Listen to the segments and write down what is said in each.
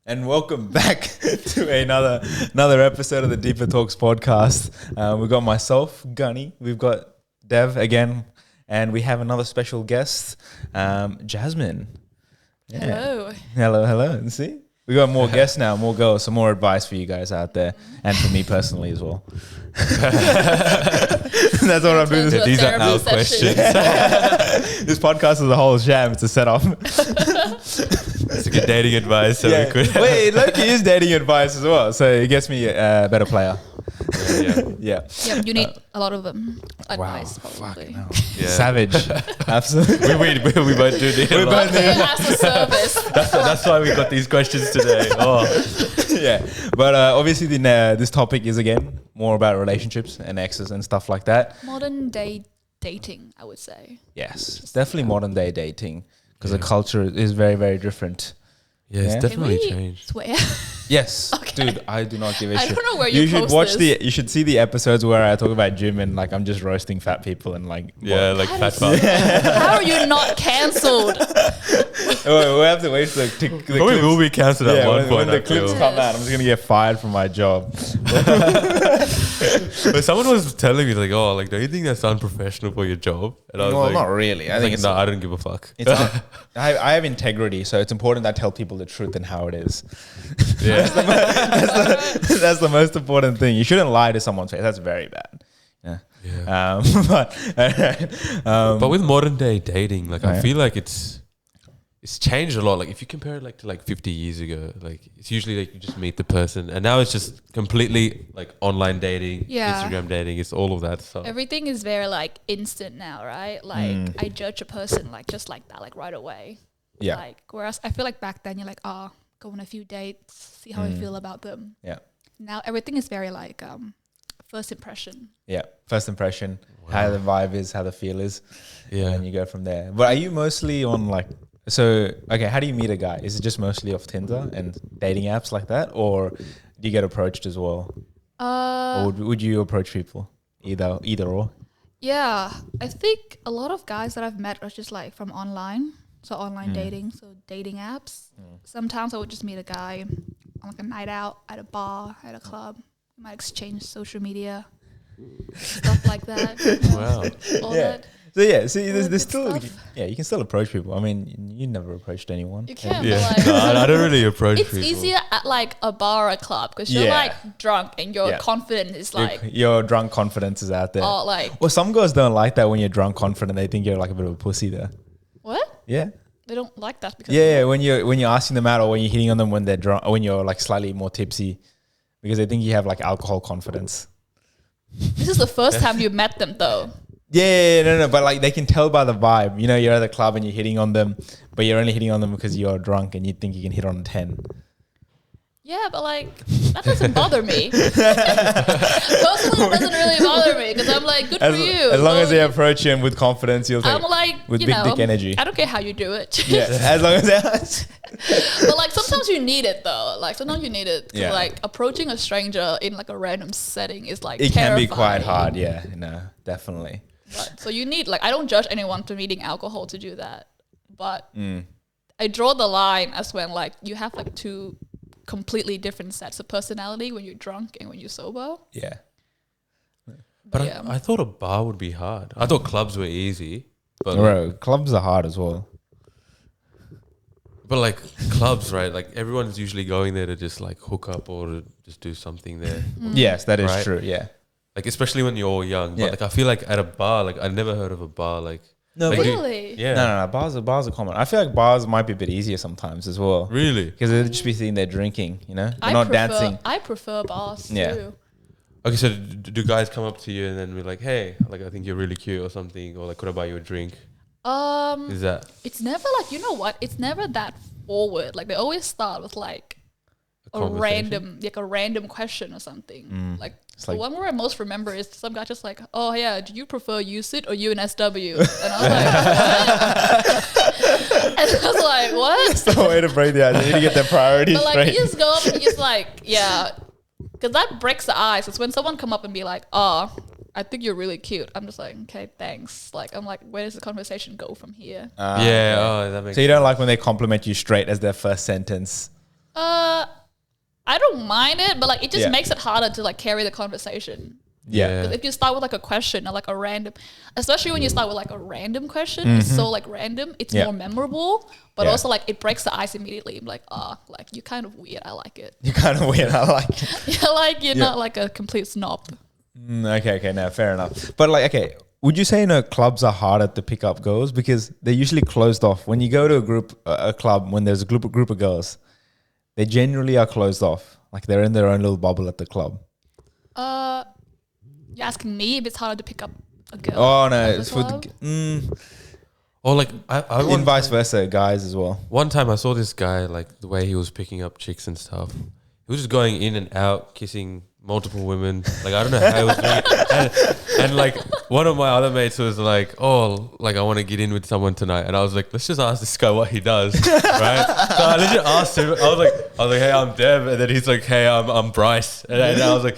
And welcome back to another episode of the Deeper Talks podcast. We've got myself, Gunny. We've got Dev again, and we have another special guest, Jasmine. Yeah. Hello. See, we got more guests now, more girls, some more advice for you guys out there, and for me personally as well. That's what I'm doing. These are our questions. This podcast is a whole sham. It's a setup. It's a good dating advice. So we could Wait, Loki is dating advice as well, so it gets me a better player. Yeah. You need a lot of them. Advice, Wow, probably. fucking hell. Yeah. Savage. Absolutely. we both do need a lot. As a service. That's why we got these questions today. Yeah, but obviously this topic is again more about relationships and exes and stuff like that. Modern day dating, I would say. Yes, it's definitely modern day dating because the culture is very, very different. Yeah, it's Yeah. definitely Can we changed. swear? Yes, Okay. dude, I do not give a I shit. don't know where you should post watch this. you should see the episodes where I talk about gym and like I'm just roasting fat people and like Yeah, like That fat is- fuck. How are you not cancelled? we'll have to wait for the Probably clips. will be cancelled at one when point. the I feel. clips come out, I'm just gonna get fired from my job. But someone was telling me like, "Oh, like, don't you think that's unprofessional for your job?" And I was Well, like, not really. I think it's no, I don't give a fuck. It's I have integrity, so it's important that I tell people the truth and how it is. Yeah, That's the most important thing. You shouldn't lie to someone's face. That's very bad. Yeah. yeah. But But with modern day dating, like I Yeah. feel like it's changed a lot. Like if you compare it like to like 50 years ago, like it's usually like you just meet the person, and now it's just completely like online dating, Yeah. Instagram dating. It's all of that stuff. Everything is very like instant now, right? Like I judge a person like just like that, like right away. yeah, Like whereas I feel like back then you're like, go on a few dates, see how I feel about them. yeah, Now everything is very like first impression. yeah. First impression, how the vibe is, how the feel is, Yeah. and you go from there. But are you mostly on like? So okay, how do you meet a guy? Is it just mostly off Tinder and dating apps like that, or do you get approached as well? Or would you approach people? Either or. Yeah, I think a lot of guys that I've met are just like from online. So online dating, so dating apps. Sometimes I would just meet a guy on like a night out at a bar, at a club. We might exchange social media, stuff like that. Wow. All Yeah. that. So yeah, see, All there's good still stuff. you can still approach people. I mean, you never approached anyone. You can, Yeah, but like, no, I don't really approach it's people. easier at like a bar or a club because you're Yeah. like drunk and your Yeah. confidence is like, Your drunk confidence is out there. oh, like, Well, some girls don't like that when you're drunk confident. They think you're like a bit of a pussy there. what? Yeah. They don't like that because Yeah, when you're asking them out or when you're hitting on them when they're drunk or when you're like slightly more tipsy because they think you have like alcohol confidence. this is the first time you met them though. Yeah, no, but like they can tell by the vibe. You know, you're at the club and you're hitting on them, but you're only hitting on them because you're drunk and you think you can hit on a 10. Yeah, but like that doesn't bother me. Personally, it doesn't really bother me because I'm like, good for you. As long as they Well, approach you and with confidence, you'll take I'm like, with you big know, dick energy. I don't care how you do it. Yeah, as long as they But like sometimes you need it though. Like sometimes you need it. 'Cause, Yeah. like approaching a stranger in like a random setting is like it can be quite terrifying. hard. Yeah, no, definitely. But, so you need like I don't judge anyone for needing alcohol to do that, but Mm. I draw the line as when like you have like two completely different sets of personality when you're drunk and when you're sober. Yeah. But yeah. I thought a bar would be hard. I thought clubs were easy. But Bro, clubs are hard as well. But like clubs, right? Like everyone's usually going there to just like hook up or to just do something there. Yes, that is Right. true. Yeah. Like especially when you're young. Yeah. But like I feel like at a bar, like I never heard of a bar like No, Like, but dude, Really? yeah. no. Bars are common. I feel like bars might be a bit easier sometimes as well Really? because they'll just be sitting there drinking. You know, they're I not prefer, dancing. I prefer bars Yeah. too. Okay, so do guys come up to you and then be like, "Hey, like I think you're really cute" or something, or like, "Could I buy you a drink?" Is that It's never like, you know what? It's never that forward. Like they always start with like a conversation? random question or something. Like It's the like- one where I most remember is some guy just like, "Oh yeah, do you prefer UCIT or UNSW?" And I was like, what? And I was like, "What?" The way to break the ice. They need to get their priorities But like straight. you just go up and you just like, yeah, because that breaks the ice. It's when someone come up and be like, "Oh, I think you're really cute." I'm just like, "Okay, thanks." Like I'm like, where does the conversation go from here? yeah, okay. oh, that makes So you don't like when they compliment you straight as their first sentence. I don't mind it, but like it just Yeah. makes it harder to like carry the conversation. Yeah. 'Cause if you start with like a question or like a random, especially when you start with like a random question, it's so like random, it's Yeah. more memorable, but Yeah. also like it breaks the ice immediately. I'm like, like you're kind of weird. I like it. You're kind of weird. I like it. Yeah, like you're Yeah. not like a complete snob. Okay, no, fair enough. But like, okay, would you say clubs are harder to pick up girls because they're usually closed off? When you go to a club, when there's a group of girls, they generally are closed off. Like they're in their own little bubble at the club. You're asking me if it's harder to pick up a girl? Oh no, at the it's for club? Or like I and vice versa, guys as well. one time I saw this guy, like the way he was picking up chicks and stuff. He was just going in and out, kissing multiple women. Like I don't know how he was doing it. And like one of my other mates was like, "Oh, like I want to get in with someone tonight." And I was like, "Let's just ask this guy what he does." Right? So I legit asked him. I was like, "Hey, I'm Dev," and then he's like, "Hey, I'm Bryce." And I was like,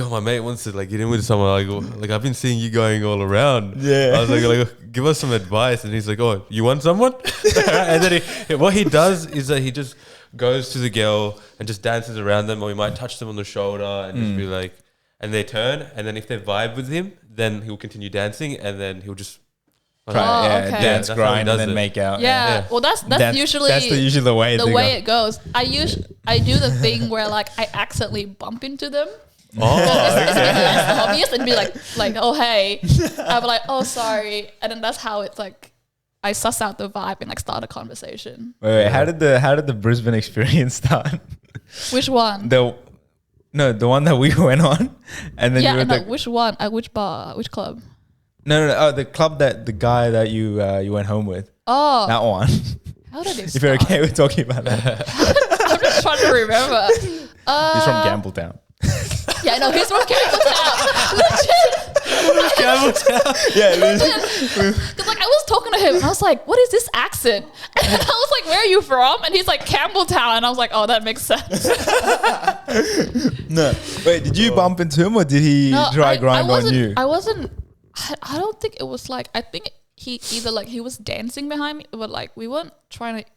"Oh, my mate wants to like get in with someone. Like I've been seeing you going all around." Yeah. I was like, "Give us some advice." And he's like, "Oh, you want someone?" And then what he does is that he just goes to the girl and just dances around them, or he might touch them on the shoulder and just be like, and they turn, and then if they vibe with him, then he'll continue dancing, and then he'll just Try, Oh, yeah, okay. dance, That's how he grind, and does then it. make out. Yeah. Well, that's usually usually the way the they way go. it goes. I do the thing where like I accidentally bump into them. oh, It's obvious and be like, oh hey, I'll be like, oh sorry, and then that's how it's like I suss out the vibe and like start a conversation. Wait, how did the Brisbane experience start? Which one? The one that we went on, and then you Yeah, were no, which one? At which bar? Which club? no. Oh, the club that the guy that you went home with. Oh, That one. how did it If you're start? okay with talking about that, I'm just trying to remember. he's from Gambletown. Yeah, no, he's from Campbelltown. Legit. Yeah, Because like I was talking to him and I was like, what is this accent? And I was like, where are you from? And he's like, Campbelltown. And I was like, oh, that makes sense. no. Wait, did you bump into him or did he try grind on you? I don't think it was like, I think he either like he was dancing behind me, but like we weren't trying to,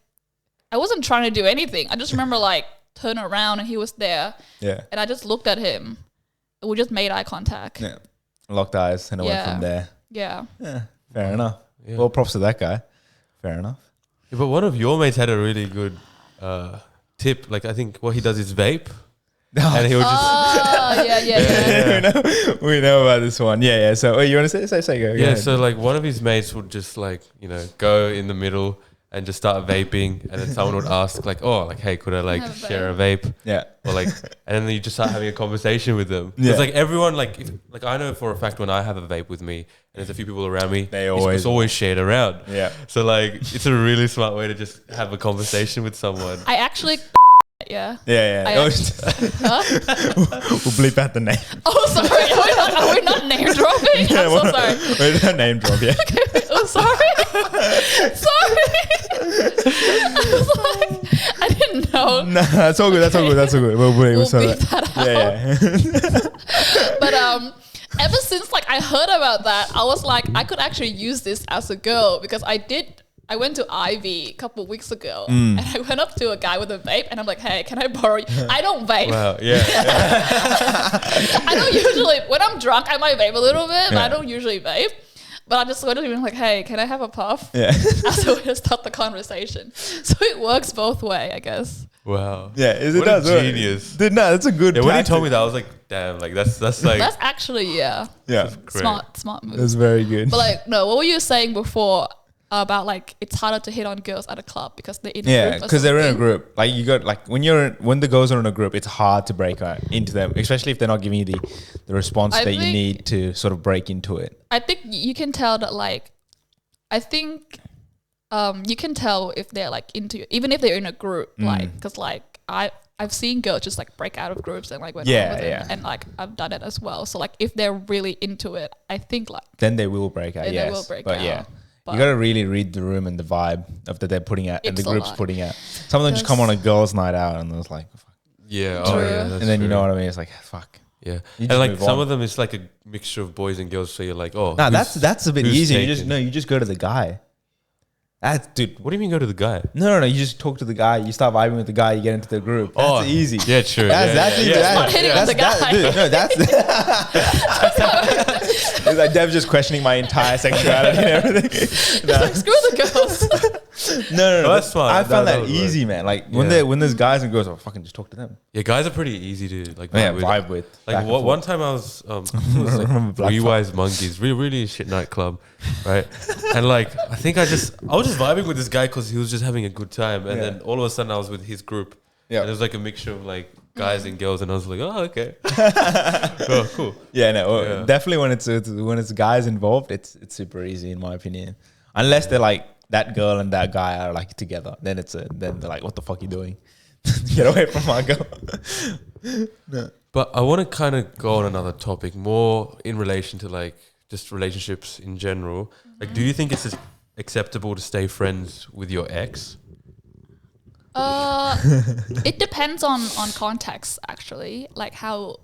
I wasn't trying to do anything. I just remember like turn around and he was there. Yeah. And I just looked at him. We just made eye contact. Yeah. Locked eyes and it went Yeah. from there. Yeah. Yeah, fair enough. Yeah. Well, props to that guy. Fair enough. Yeah, but one of your mates had a really good tip. Like I think what he does is vape, and he would just Oh, yeah. we know about this one. Yeah. So, you want to say go? Go yeah. ahead. So like one of his mates would just like go in the middle and just start vaping, and then someone would ask like, oh, like hey, could I like Have a share a vape? yeah. Or like, and then you just start having a conversation with them. Yeah. It's like everyone, like I know for a fact when I have a vape with me and there's a few people around me, it's always shared around. Yeah. So like, it's a really smart way to just have a conversation with someone. I actually, yeah. Yeah. I We'll bleep out the name. Oh, sorry. Are we not name dropping? I'm so sorry. Wait, don't name drop, yeah. Oh, sorry. I was like, I didn't know. No, that's all good. That's all good. We'll We'll sort beat that. that out. Yeah. But ever since like I heard about that, I was like, I could actually use this as a girl because I went to Ivy a couple of weeks ago and I went up to a guy with a vape and I'm like, hey, can I borrow you? I don't vape. Wow, yeah. I don't usually, when I'm drunk, I might vape a little bit, but Yeah. I don't usually vape. But I just went to him and like, hey, can I have a puff? Yeah. As a way to start the conversation. So it works both way, I guess. Wow. Yeah, it What does a work. genius. Dude, no, that's a good Yeah, when he tactic. told me that, I was like, damn, like that's like That's actually, yeah, Yeah, great. smart move. that's very good. But like, no, what were you saying before about like it's harder to hit on girls at a club because they're in a Yeah, group or because they're in a something? group. Like you got like when the girls are in a group, it's hard to break out into them, especially if they're not giving you the response I that you think- need to sort of break into it. I think you can tell that like, I think you can tell if they're like into, even if they're in a group, like, because like I've seen girls just like break out of groups and like went Yeah, on with yeah. it, and like I've done it as well. So like if they're really into it, I think like Then they will break out. Then they Yes, will break but out. yeah. But You got to really read the room and the vibe of that they're putting out and the It's a group's lot. putting out. Some of them just come on a girls' night out and it's like, fuck. yeah, True. oh yeah, that's And then you true. know what I mean? It's like, fuck. Yeah, You and just like move some on. of them, it's like a mixture of boys and girls. So you're like, oh, Nah, who's- that's a bit who's easier. taken? You just go to the guy. That's dude. What do you mean go to the guy? No. You just talk to the guy. You start vibing with the guy. You get into the group. That's easy. Yeah, true. That's easy. Not hitting on the guy. Dude, no, that's. It's like Dev's just questioning my entire sexuality and everything. It's like, screw the girls. No. That's fine. I found that would easy, work. man. Like when there's guys and girls, I'll fucking just talk to them. Yeah, guys are pretty easy to like Vibe with. Like one time I was, it was like Three Wise Monkeys, really shit nightclub, right? And like I was just vibing with this guy because he was just having a good time, and then all of a sudden I was with his group. Yeah, and it was like a mixture of like guys and girls, and I was like, oh okay, oh, cool. Yeah, no, definitely when it's guys involved, it's super easy in my opinion, unless they're like that girl and that guy are like together. Then then they're like, what the fuck you doing? Get away from my girl. No. But I want to kind of go on another topic, more in relation to like just relationships in general. Like, do you think it's acceptable to stay friends with your ex? It depends on context, actually. Like how,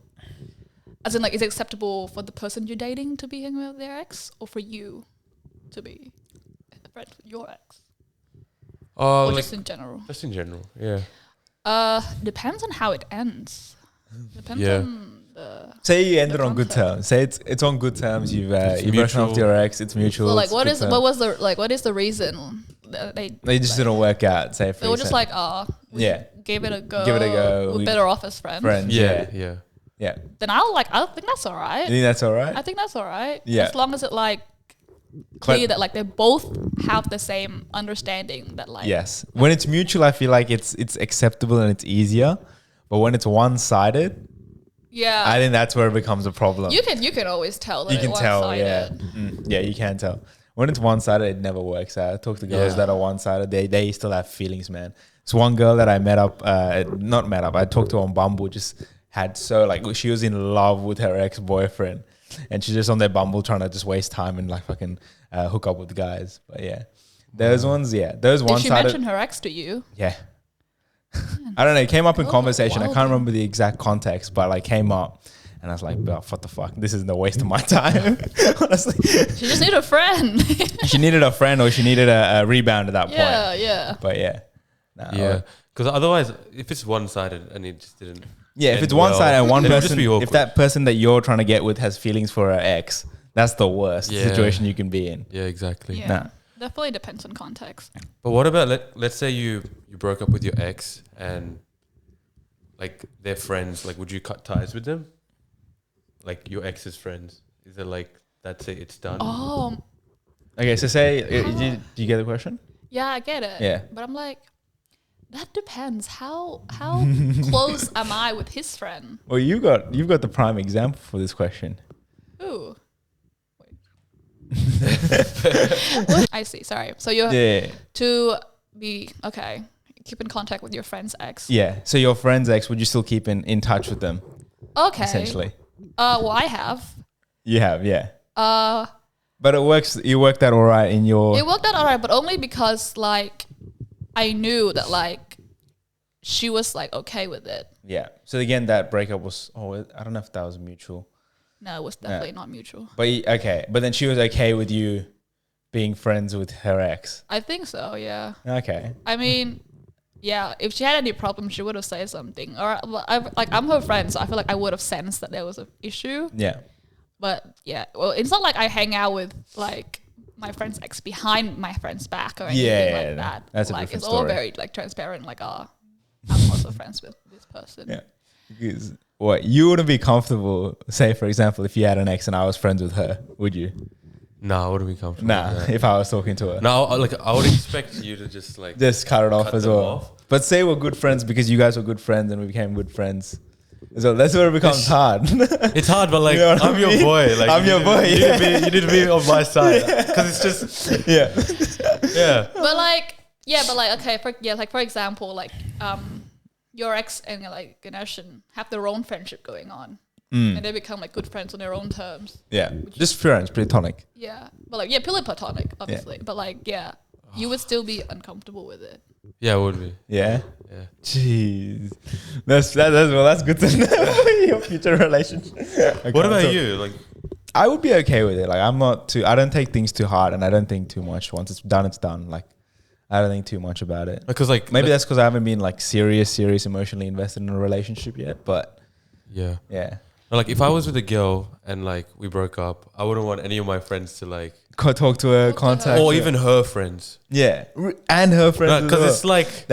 as in like, is it acceptable for the person you're dating to be hanging with their ex, or for you to be friends with your ex? Or like, just in general? Just in general, yeah. Depends on how it ends. Depends on the. Say you ended on good terms. Say it's on good terms. You've broken off with your ex. It's mutual. So like, what is the reason that they just didn't work out? Say for they were just like, give it a go. We're better off as friends. Yeah. Then I think that's all right. You think that's all right? I think that's all right. Yeah. As long as it like clear that like they both have the same understanding that like. Yes. When it's mutual, I feel like it's acceptable and it's easier. But when it's one-sided, I think that's where it becomes a problem. You can always tell that you can it's tell, one-sided. Yeah, you can tell. When it's one-sided, it never works out. I talk to girls that are one-sided. They still have feelings, man. It's one girl that I I talked to on Bumble, just had she was in love with her ex-boyfriend. And she's just on their Bumble trying to just waste time and like fucking hook up with guys. But yeah, those ones, those one-sided. Did she mention her ex to you? Yeah. I don't know. It came up in conversation. I can't remember the exact context, but like came up, and I was like, "What the fuck? This isn't a waste of my time." Honestly, she just needed a friend. She needed a friend, or she needed a rebound at that point. Yeah. But because otherwise, if it's one-sided and it just didn't. Yeah, if it's one-sided and one person, if that person that you're trying to get with has feelings for her ex, that's the worst situation you can be in. Yeah, exactly. Yeah. Definitely depends on context. But what about let's say you broke up with your ex and like they're friends, like would you cut ties with them? Like your ex's friends? Is it like that's it, it's done? Okay, so do you get the question? Yeah, I get it. Yeah. But I'm like, that depends. How close am I with his friend? Well, you've got the prime example for this question. Ooh. I see. Sorry. So you to be keep in contact with your friend's ex. Yeah. So your friend's ex, would you still keep in touch with them? Okay. Essentially. Well, I have. You have, yeah. But it works. You worked out all right in your. It worked out all right, but only because like I knew that like she was like okay with it. Yeah. So again, that breakup was. I don't know if that was mutual. No, it was definitely not mutual. But but then she was okay with you being friends with her ex. I think so. Yeah. Okay. I mean, yeah. If she had any problems, she would have said something. Or I'm her friend, so I feel like I would have sensed that there was an issue. Yeah. But yeah, well, it's not like I hang out with like my friend's ex behind my friend's back or anything like that. That's like a different it's story. all very like transparent. Like, I'm also friends with this person. Yeah. Because what you wouldn't be comfortable, say for example, if you had an ex and I was friends with her, would you? No, I wouldn't be comfortable. Nah, if I was talking to her. No, like I would expect you to just like cut it off as well. But say we're good friends because you guys were good friends and we became good friends. So that's where it becomes hard. It's hard, but like You know what I'm I your mean? boy. Like I'm your boy. You need to be on my side because it's just yeah. But okay, for example, like your ex and like Ganesh have their own friendship going on, and they become like good friends on their own terms. Yeah, just friends, platonic. Yeah, but like purely platonic, obviously. But like you would still be uncomfortable with it. Yeah, I would be. Yeah. Yeah. Jeez, that's good to know for your future relationship. Okay, What about you? Like, I would be okay with it. Like I don't take things too hard, and I don't think too much. Once it's done, it's done. Like I don't think too much about it. Because like Maybe that's because I haven't been like serious emotionally invested in a relationship yet. But yeah. like if I was with a girl and like we broke up, I wouldn't want any of my friends to like talk to her, contact or her. even her friends. Yeah, and her friends. Because it's like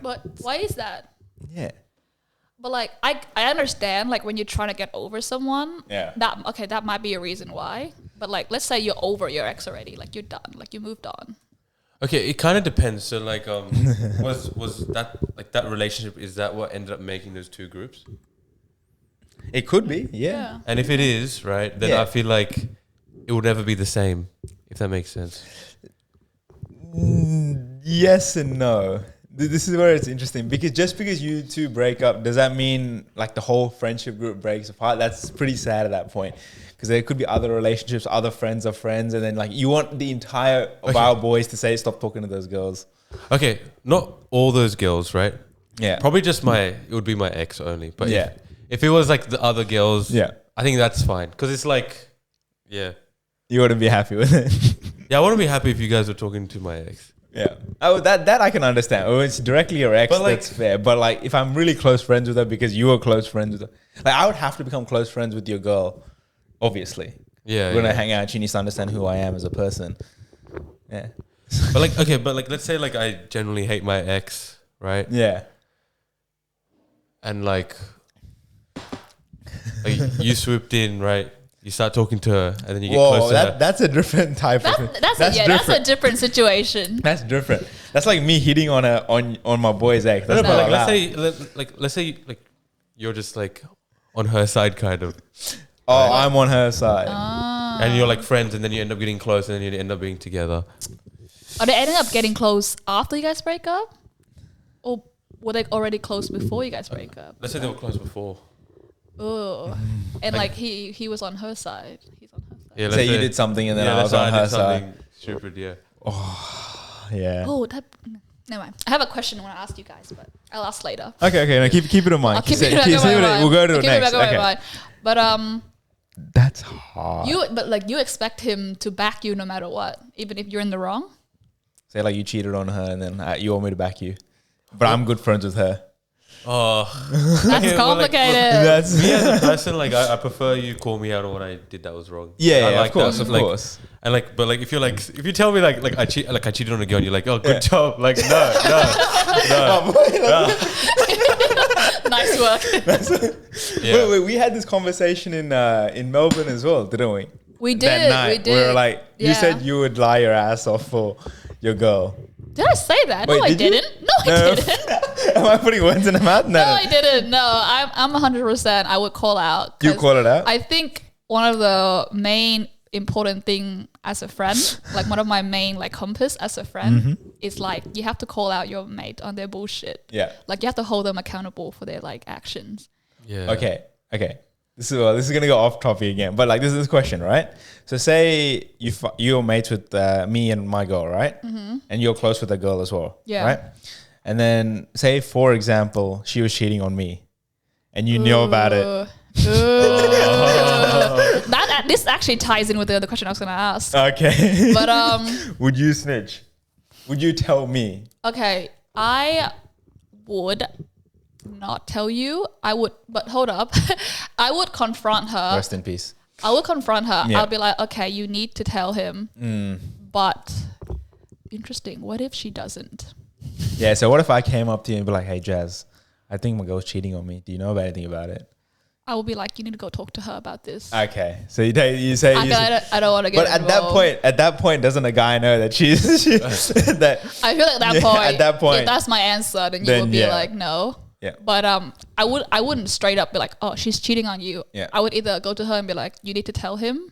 But why is that? Yeah. But like I understand like when you're trying to get over someone. Yeah. That might be a reason why. But like let's say you're over your ex already, like you're done, like you moved on. Okay, it kind of depends. So like was that like that relationship, is that what ended up making those two groups? It could be, yeah. And if it is, right, then I feel like it would never be the same, if that makes sense. Yes and no. This is where it's interesting, because just because you two break up, does that mean like the whole friendship group breaks apart? That's pretty sad at that point, because there could be other relationships, other friends of friends, and then like you want the entire of our boys to say stop talking to those girls. Okay, not all those girls, right? Yeah. Probably just it would be my ex only. But yeah. If it was like the other girls, yeah, I think that's fine. Because it's like, yeah. You wouldn't be happy with it. Yeah, I wouldn't be happy if you guys were talking to my ex. Yeah. Oh, that I can understand. Oh, it's directly your ex, but like, that's fair. But like, if I'm really close friends with her because you were close friends with her, like I would have to become close friends with your girl, obviously. Yeah. We're gonna hang out. She needs to understand who I am as a person. Yeah. But like, okay, but like, let's say like I genuinely hate my ex, right? Yeah. And like you swooped in, right? You start talking to her, and then you get close to her. That's a different type of thing. That's a different situation. That's different. That's like me hitting on my boy's ex. That's no, but like, let's say you're just like on her side, kind of. Oh, right? I'm on her side. And you're like friends, and then you end up getting close, and then you end up being together. Are they ending up getting close after you guys break up? Or were they already close before you guys break up? Let's say they were close before. Oh, and like he was on her side. He's on her side. Yeah, say you did something and then I was on her side. Stupid, yeah. Oh, yeah. Oh, never mind. I have a question I want to ask you guys, but I'll ask later. Okay. No, keep it in mind. I'll keep it in mind. We'll go to the next. Okay. But that's hard. You expect him to back you no matter what, even if you're in the wrong. Say like you cheated on her and then you want me to back you, but I'm good friends with her. Oh, that's complicated. That's me as a person. Like I prefer you call me out on what I did that was wrong. Yeah, like of that. course. And like, but like if you tell me like I cheated on a girl, and you're like, oh, good job. Like no. Nice work. Yeah. Wait, we had this conversation in Melbourne as well, didn't we? We did. That night, we did. We were like, you said you would lie your ass off for your girl. Did I say that? Wait, no, I didn't. No, I didn't. Am I putting words in the mouth? No, I didn't. No, I'm 100%. I would call out. You call it out? I think one of the main important thing as a friend, like one of my main like compass as a friend, is like you have to call out your mate on their bullshit. Yeah. Like you have to hold them accountable for their like actions. Yeah. Okay. This is gonna go off topic again, but like this is this question, right? So say you're mates with me and my girl, right? Mm-hmm. And you're close with a girl as well, right? And then say, for example, she was cheating on me, and you knew about it. This actually ties in with the other question I was gonna ask. Okay, but would you snitch? Would you tell me? Okay, I would not tell you. I would, but hold up. I would confront her. Rest in peace. I would confront her. Yeah. I'll be like, okay, you need to tell him. But interesting. What if she doesn't? Yeah. So what if I came up to you and be like, "Hey, Jazz, I think my girl's cheating on me. Do you know about anything about it?" I will be like, you need to go talk to her about this. Okay. So you say. I don't want to get But involved. at that point, doesn't a guy know that she's that? I feel like at that point, if that's my answer, then you would be like, no. Yeah. But I wouldn't straight up be like, oh, she's cheating on you. Yeah. I would either go to her and be like, you need to tell him.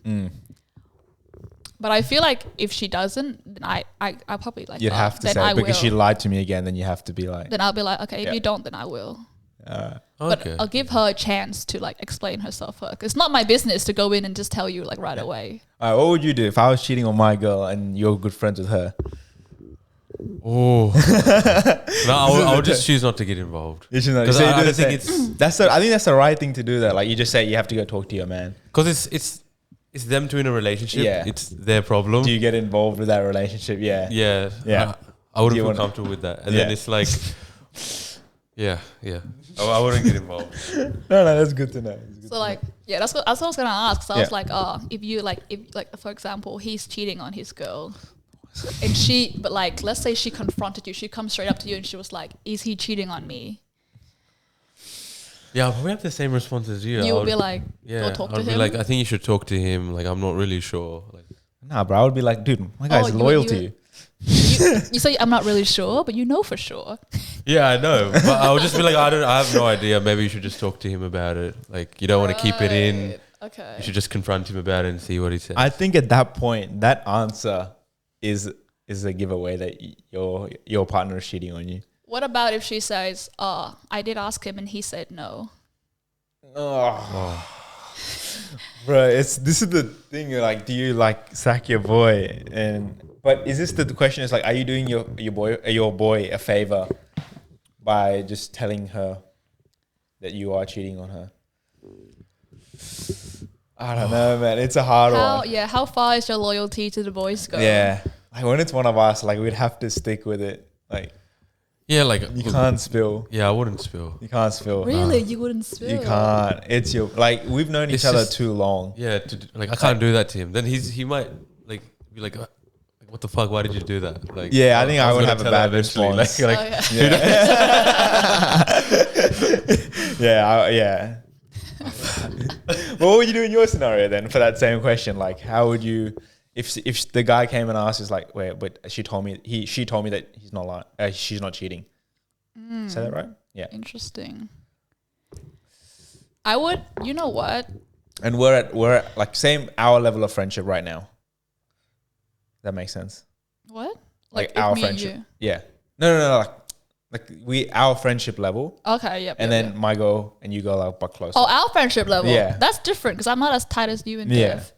But I feel like if she doesn't, then I probably like. You'd have to say because she lied to me again. Then you have to be like. Then I'll be like, okay, if you don't, then I will. But Okay. I'll give her a chance to like explain herself. It's not my business to go in and just tell you like right away. All right, what would you do if I was cheating on my girl and you're good friends with her? Oh, no, I would just choose not to get involved. Because I don't think it's I think that's the right thing to do. That like you just say you have to go talk to your man. because it's them two in a relationship. Yeah. It's their problem. Do you get involved with that relationship? Yeah. Yeah. Yeah. I wouldn't feel comfortable with that. And then it's like, yeah. I wouldn't get involved. No, that's good to know. So like, yeah, that's what I was gonna ask. So I was like, if for example, he's cheating on his girl, and but like, let's say she confronted you, she comes straight up to you and she was like, "Is he cheating on me?" Yeah, I'll probably have the same response as you. You would be like, "Go talk to him." I'd be like, I think you should talk to him. Like, I'm not really sure. Like, nah, bro, I would be like, dude, my guy's loyal to you. You say I'm not really sure, but you know for sure. Yeah, I know, but I would just be like, I have no idea. Maybe you should just talk to him about it. Like, you don't want to keep it in. Okay. You should just confront him about it and see what he says. I think at that point, that answer is a giveaway that your partner is cheating on you. What about if she says, I did ask him and he said no? Oh. Bro, this is the thing. Like, do you like sack your boy? But is this the question? Is like, are you doing your boy a favor by just telling her that you are cheating on her? I don't know, man. It's a hard one. Yeah, how far is your loyalty to the boys go? Yeah, like when it's one of us, like we'd have to stick with it. Like, yeah, like you can't spill. Yeah, I wouldn't spill. You can't spill. Really, you wouldn't spill? You can't. It's your like we've known each other too long. Yeah, like I can't do that to him. Then he might like be like, what the fuck? Why did you do that? Like, yeah, I think I would have a bad response. Yeah. What would you do in your scenario then for that same question? Like, how would you, if the guy came and asked, is like, wait, but she told me that he's not lying, she's not cheating. Is that right? Yeah. Interesting. I would, you know what? And we're at like same our level of friendship right now. That makes sense. What? Like our friendship. Yeah. No. Like our friendship level. Okay. Yep. And then my go and you go like but closer. Oh, our friendship level. Yeah. That's different because I'm not as tight as you and Dev.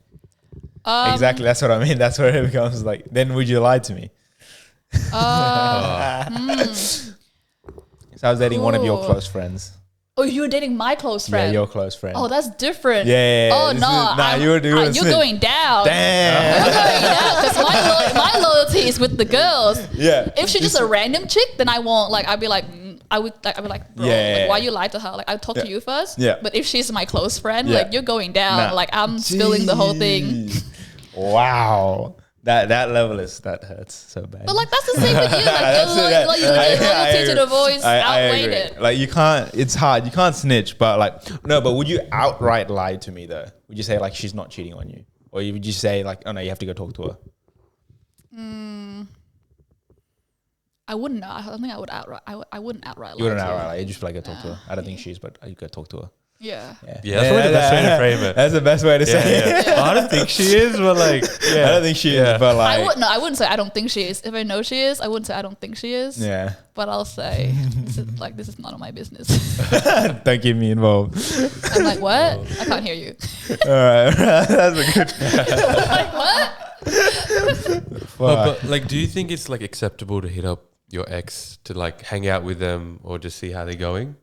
Exactly. That's what I mean. That's where it becomes like. Then would you lie to me? So I was dating one of your close friends. Oh, you were dating my close friend. Yeah, your close friend. Oh, that's different. Yeah. Oh no, you're going down. Damn. You're going down because my loyalty is with the girls. Yeah. If she's just a random chick, then I won't. Like, I'd be like, bro, like, why you lied to her? Like, I'd talk to you first. Yeah. But if she's my close friend, like, you're going down. Like, I'm spilling the whole thing. Wow. That level that hurts so bad. But like that's the same with you. Like your loyalty to the boys outweighed it. Like you can't. It's hard. You can't snitch. But like no. But would you outright lie to me though? Would you say like she's not cheating on you, or would you say like oh no, you have to go talk to her? I wouldn't. I don't think I would outright. I wouldn't outright lie. You wouldn't outright lie. You just be like go talk to her. I don't think she is, but you go talk to her. Yeah. Yeah, that's probably the best way to frame it. That's the best way to say it. Yeah. I don't think she is, but like, I don't think she is, but like, I wouldn't say I don't think she is. If I know she is, I wouldn't say I don't think she is. Yeah. But I'll say this is none of my business. Don't get me involved. I'm like, what? I can't hear you. All right, that's a good. Like what? But like, do you think it's like acceptable to hit up your ex to like hang out with them or just see how they're going?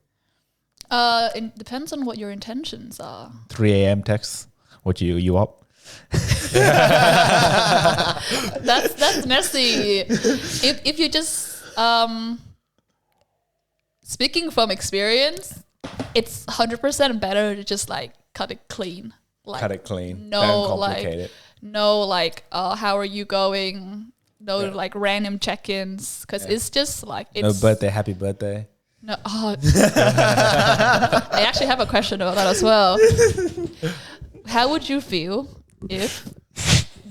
It depends on what your intentions are. 3 a.m. texts. What you up? That's messy. If you just speaking from experience, it's 100% better to just like cut it clean. Like, cut it clean. No, don't complicate it. No, like how are you going? No, like random check-ins because it's just like it's no birthday, happy birthday. No, I actually have a question about that as well. How would you feel if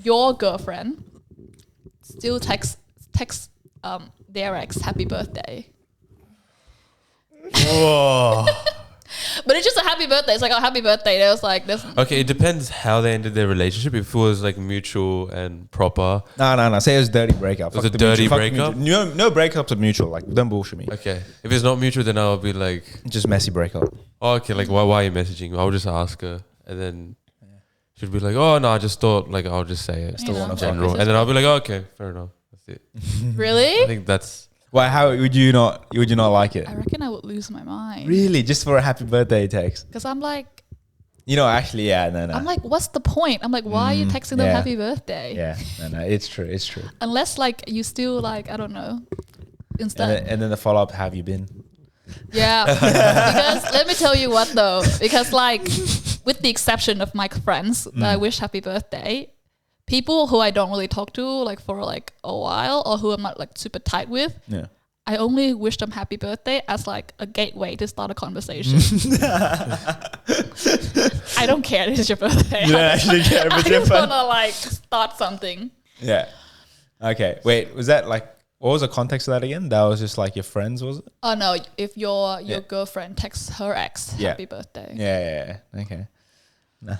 your girlfriend still texts their ex happy birthday? Whoa. But it's just a happy birthday. It's like, oh, happy birthday. There was like this. Okay, it depends how they ended their relationship. If it was like mutual and proper. No. Say it was dirty breakup. It was a dirty breakup? No breakups are mutual. Like, don't bullshit me. Okay. If it's not mutual, then I'll be like... Just messy breakup. Oh, okay, like why are you messaging? I'll just ask her. And then she'll be like, oh, no, I just thought, like, I'll just say it. Still in general. And then I'll be like, oh, okay, fair enough. That's it. Really? I think that's... Why? How would you not like it? I reckon I would lose my mind. Really? Just for a happy birthday text? Because I'm like, Actually, yeah, no. I'm like, what's the point? I'm like, why are you texting them happy birthday? Yeah, no, it's true. Unless like you still like, I don't know. Instead. And then the follow up, have you been? Yeah. Because let me tell you what though, because like with the exception of my friends that I wish happy birthday, people who I don't really talk to like for like a while or who I'm not like super tight with, I only wish them happy birthday as like a gateway to start a conversation. I don't care if it's your birthday. You don't actually care if it's your birthday. I just want to like start something. Yeah. Okay. Wait, was that like, what was the context of that again? That was just like your friends, was it? Oh no, if your girlfriend texts her ex happy birthday. Yeah. Okay. Nah.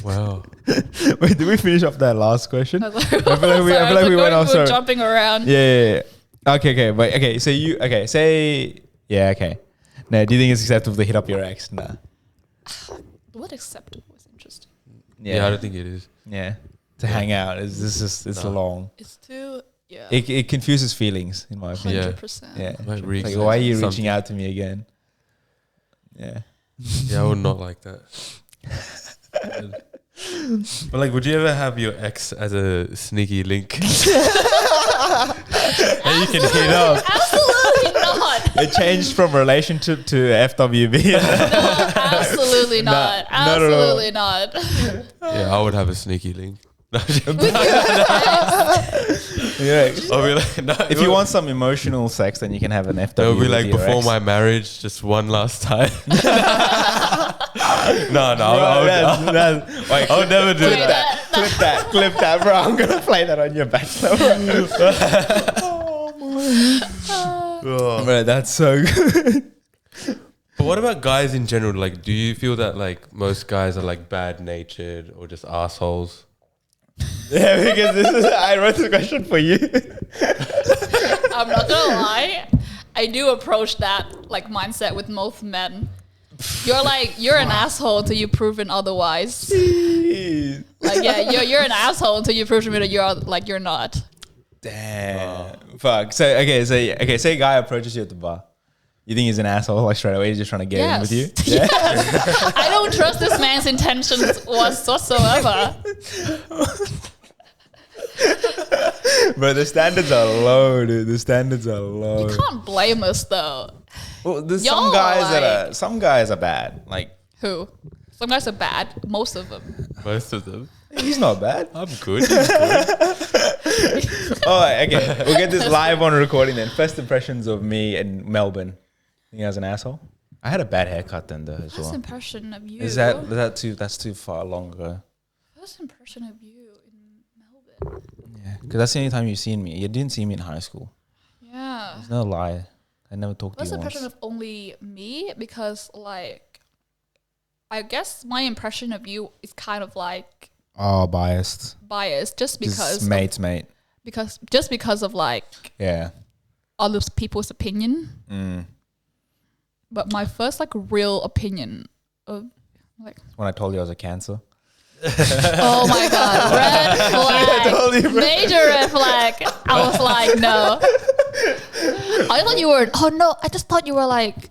Wow. Wait, did we finish off that last question? I feel like we went off. Sorry. Jumping around. Yeah. Okay. But okay. So say. Yeah. Okay. Now, do you think it's acceptable to hit up your ex? Nah. What acceptable is interesting. Yeah, I don't think it is. Yeah. To hang out it's long. It's too. Yeah. It confuses feelings, in my opinion. 100%. Yeah. Like, Like, why are you reaching out to me again? Yeah. Yeah, I would not like that. But like, would you ever have your ex as a sneaky link? And you can hit up. Absolutely not. It changed from relationship to FWB. No, absolutely not. Absolutely not. Yeah, I would have a sneaky link. Yeah. I'll be like, no, If you want some emotional sex, then you can have an FWB. It'll be like with your before ex. my marriage, just one last time. No, Bro, wait, I would never do Wait, that. clip that, bro. I'm gonna play that on your bachelor. Bro, that's so good. But what about guys in general? Like, do you feel that like most guys are like bad natured or just assholes? Yeah, because I wrote the question for you. I'm not gonna lie. I do approach that like mindset with most men. You're an asshole until you've proven otherwise. Like you're an asshole until you've proven that you're not. Damn. Fuck. So say a guy approaches you at the bar. You think he's an asshole like straight away? He's just trying to get in with you? Yeah. I don't trust this man's intentions whatsoever. Bro, the standards are low, dude. The standards are low. You can't blame us though. Well, there's Y'all some guys are bad. Like, who? Some guys are bad. Most of them. Most of them. he's not bad. I'm good. He's good. Oh, okay. We'll get this live on recording then. First impressions of me in Melbourne. Think I was an asshole? I had a bad haircut then though as First well. impression of you. That's too far long ago? First impression of you in Melbourne. Yeah, because that's the only time you've seen me. You didn't see me in high school. Yeah. There's no lie. I never talked to you First once. impression of only me because like, I guess my impression of you is kind of like Biased. just because Mate. because of like Yeah. other people's opinion. But my first like real opinion of like, When I told you I was a Cancer. oh my god, red flag, major red flag. I was like, no. I thought you were. Oh no, I just thought you were like.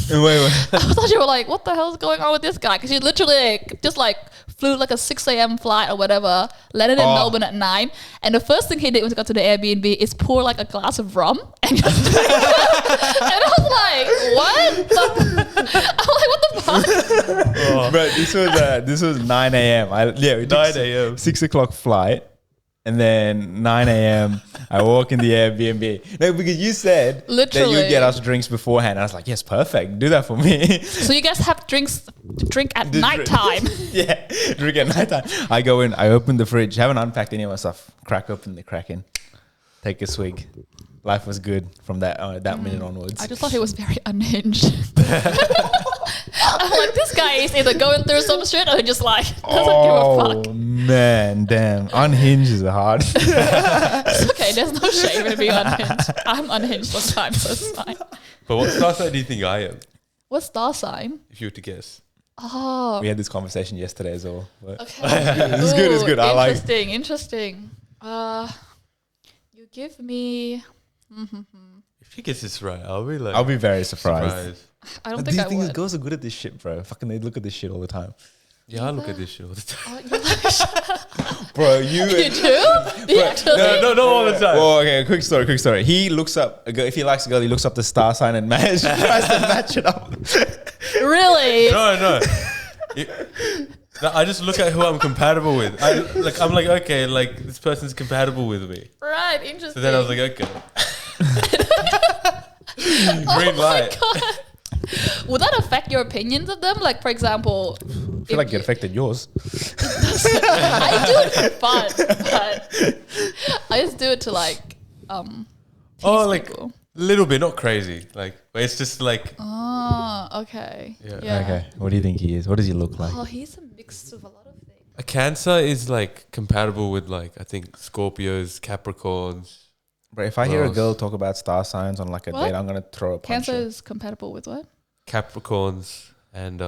Wait. I thought you were like, what the hell is going on with this guy? Because you literally just like flew like a 6 a.m. flight or whatever, landed in Melbourne at 9, and the first thing he did when he got to the Airbnb is pour like a glass of rum and just and I was like, what? I'm like, what the fuck? Bro, this was 9 a.m. 9 a.m. 6 o'clock flight. And then 9 a.m. I walk in the Airbnb. No, because you said that you would get us drinks beforehand. I was like, yes, perfect. Do that for me. So you guys have drink at nighttime. Yeah, drink at nighttime. I go in, I open the fridge, haven't unpacked any of my stuff. Crack open the Kraken. Take a swig. Life was good from that minute onwards. I just thought he was very unhinged. I'm like, this guy is either going through some shit or just like doesn't give a fuck. Oh man, damn. Unhinged is hard. It's okay, there's no shame in being unhinged. I'm unhinged sometimes, so it's fine. But what star sign do you think I am? What star sign? If you were to guess. Oh. We had this conversation yesterday as well. But Okay. It's good. I like it. Interesting. You give me... If you guess this right, I'll be like... I'll be very surprised. I don't think I would. Girls are good at this shit, bro. Fucking they look at this shit all the time. Yeah, I look at this shit all the time. Oh, you like Bro, you you do? Do you actually? No, not all the time. Well, okay, quick story. He looks up a girl. If he likes a girl, he looks up the star sign and tries to match it up. Really? No. No, I just look at who I'm compatible with. I'm like, okay, like this person's compatible with me. Right, interesting. So then I was like, okay. Green light. Oh my God. Would that affect your opinions of them? Like, for example, I feel like it affected yours. I do it for fun, but I just do it to like, tease Like people. a little bit, not crazy. Like, but it's just like, Oh, okay. Yeah. Okay, what do you think he is? What does he look like? Oh, he's a mix of a lot of things. a Cancer is like compatible with like, I think Scorpios, Capricorns. Bro, if I hear a Gross. girl talk about star signs on like a What? date, I'm gonna throw a punch. Cancer her. is compatible with what? Capricorns and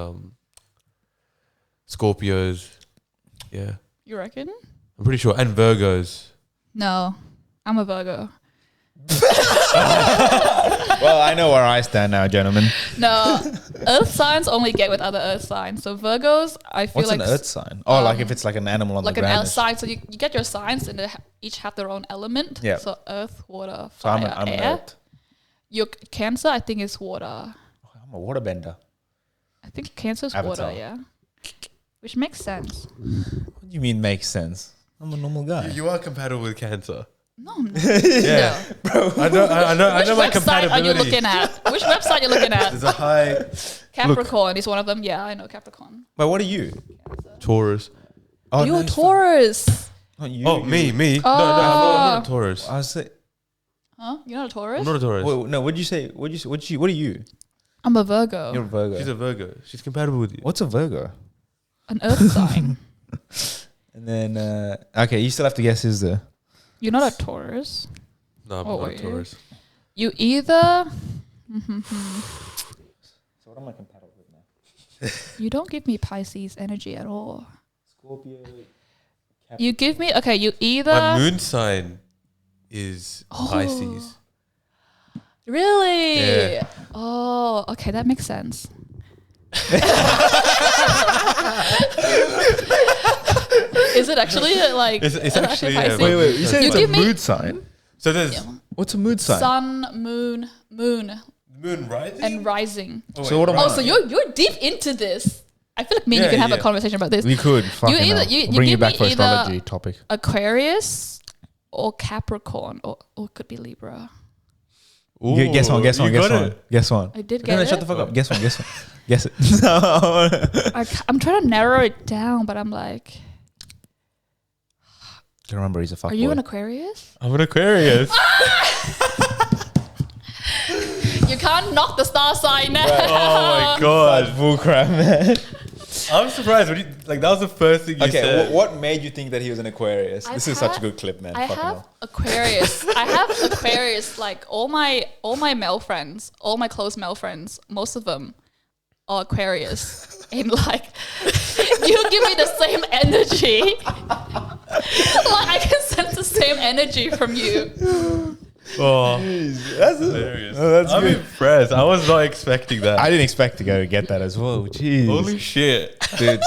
Scorpios. Yeah, You reckon? I'm pretty sure. And Virgos. No, I'm a Virgo. Well, I know where I stand now, gentlemen. No, Earth signs only get with other Earth signs. So Virgos, I feel What's like an earth sign? Oh, like if it's like an animal on like the an ground. Earth sign. So you get your signs and they each have their own element. Yeah. So Earth, water, So fire, I'm an air. earth. Your Cancer, I think, is water. I'm a waterbender. I think Cancer is Avatar. water. Yeah, which makes sense. What do you mean makes sense? I'm a normal guy. You are compatible with Cancer. No, I'm not. Yeah, No. I know Which my website are compatibility. you looking at? Which website are you looking at? There's a high Capricorn is one of them. Yeah, I know Capricorn. But what are you? Taurus. Oh, You're a it's Taurus. not you. Oh, me. No, Oh. I'm not a Taurus. I was saying. Huh? You're not a Taurus? I'm not a Taurus. Wait, no, what'd you say? What are you? I'm a Virgo. You're a Virgo. She's a Virgo. She's compatible with you. What's a Virgo? An Earth sign. And then, okay, you still have to guess his though. You're not a Taurus. No, I'm Oh, not a wait. Taurus. You either So what am I compatible with now? you don't give me Pisces energy at all. Scorpio. You give me you My either moon sign is Oh. Pisces. really. Yeah. Oh, okay, that makes sense. Is it actually like? It's actually yeah, Pisces? Wait, you said You it's a give me- mood sign? So there's Yeah. What's a mood sign? Sun, moon, moon rising and rising. So what am I? Oh, so you're deep into this. I feel like me and you Yeah, can have a yeah. conversation about this. We could. Fucking either- hell. you I'll bring you give back me for either- astrology topic. Aquarius or Capricorn or it could be Libra. You guess one. you got it. Guess one. I did No, get no, it. shut the fuck up. Guess one. Guess it. No. I'm trying to narrow it down, but I'm like, Don't remember, he's a fuckboy. are you an Aquarius? I'm an Aquarius. You can't knock the star sign now. Oh my god. bullcrap, man. I'm surprised when you that was the first thing you Okay, said. what made you think that he was an Aquarius? I This is such a have- good clip, man. I Fucking have hell. Aquarius. I have Aquarius. Like all my male friends, all my close male friends, most of them are Aquarius. And like, you give me the same energy. Like I can sense the same energy from you. Oh, That's hilarious. Oh, that's I'm good. impressed. I was not expecting that. I didn't expect to go get that as well. Jeez. Holy shit. Dude,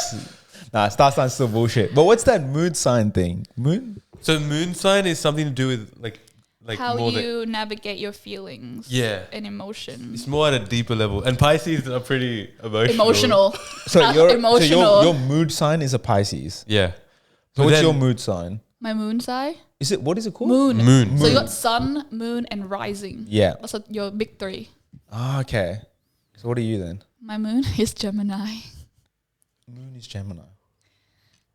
nah, star sign's still bullshit. But what's that mood sign thing? Moon? So moon sign is something to do with like How more you navigate your feelings Yeah. and emotions. it's more at a deeper level. And Pisces are pretty emotional. Emotional. So Emotional. your mood sign is a Pisces. Yeah. So But what's then- your mood sign? My moon sign? Is it, what is it called? Moon. Moon. So you got sun, moon, and rising. Yeah. That's your big three. Ah, okay. So what are you then? My moon is Gemini. Moon is Gemini.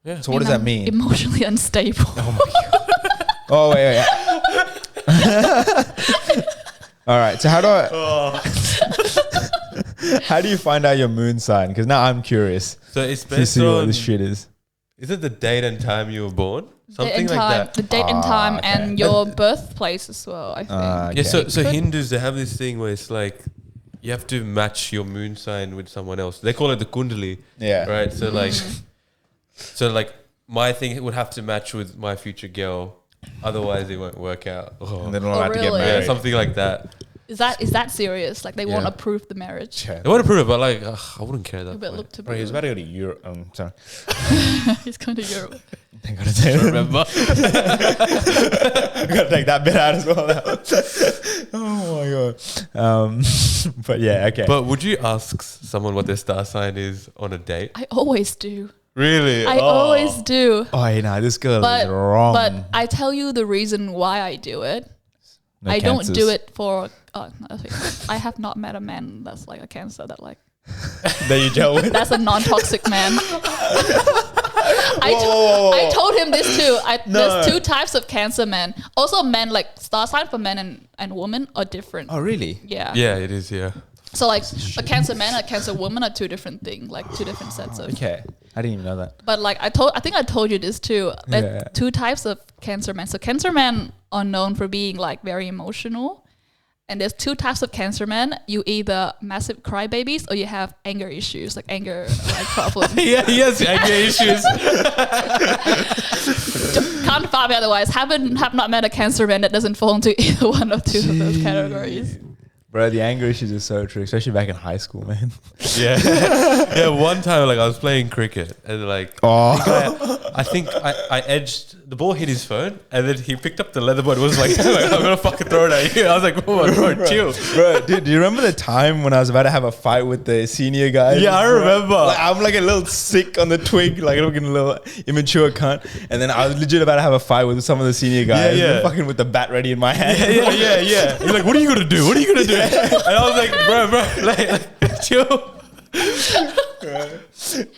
Yeah. So what does that mean? Emotionally unstable. Oh, wait. All right. So how do I... How do you find out your moon sign? Because now I'm curious So it's to based see what on this shit is. is it the date and time you were born? Date Something and like time, that. the date and time, okay. and your birthplace as well. I think. Okay. Yeah, so Hindus, they have this thing where it's like you have to match your moon sign with someone else. They call it the kundali, Yeah. right? So like my thing would have to match with my future girl, otherwise it won't work out. And they're not Oh, allowed to get really? Yeah, married. something like that. Is that serious? Like they won't Yeah. approve the marriage. Yeah. They want to prove it, but like, I wouldn't care that But much. look to Bro, he was about to go to Europe. Sorry. He's going to Europe. I gotta take Remember? I gotta take that bit out as well. Oh my god. But yeah, okay. But would you ask someone what their star sign is on a date? I always do. Really? I always do. oh, no, this girl But is wrong. but I tell you the reason why I do it. No I cancers. don't do it for. No, I have not met a man that's like a Cancer that like. that you gel with. That's a non-toxic man. Whoa. I told him this too. No. There's two types of Cancer men. Also, men like star sign for men and women are different. Oh, really? Yeah. Yeah, it is. Yeah. So like a Cancer man and a Cancer woman are two different things, like two different sets of. Okay. I didn't even know that. But like I think I told you this too. There's two types of Cancer men. So Cancer men are known for being like very emotional. And there's two types of Cancer men. You either massive crybabies or you have anger issues, like anger like problems. Yeah, he has anger issues. Can't find me otherwise. Have not met a Cancer man that doesn't fall into either one of two of those categories. Bro, the anger issues is so true, especially back in high school, man. Yeah. Yeah, one time like I was playing cricket and like I think I edged the ball hit his phone and then he picked up the leather board and was like, I'm gonna fucking throw it at you. I was like, oh my god, chill. Bro, dude, do you remember the time when I was about to have a fight with the senior guys? Yeah, I bro? remember. Like, I'm like a little sick on the twig, like looking a little immature cunt. And then I was legit about to have a fight with some of the senior guys. Yeah. Fucking with the bat ready in my hand. Yeah. He's like, what are you gonna do? What are you gonna do? And I was like, bro, like chill.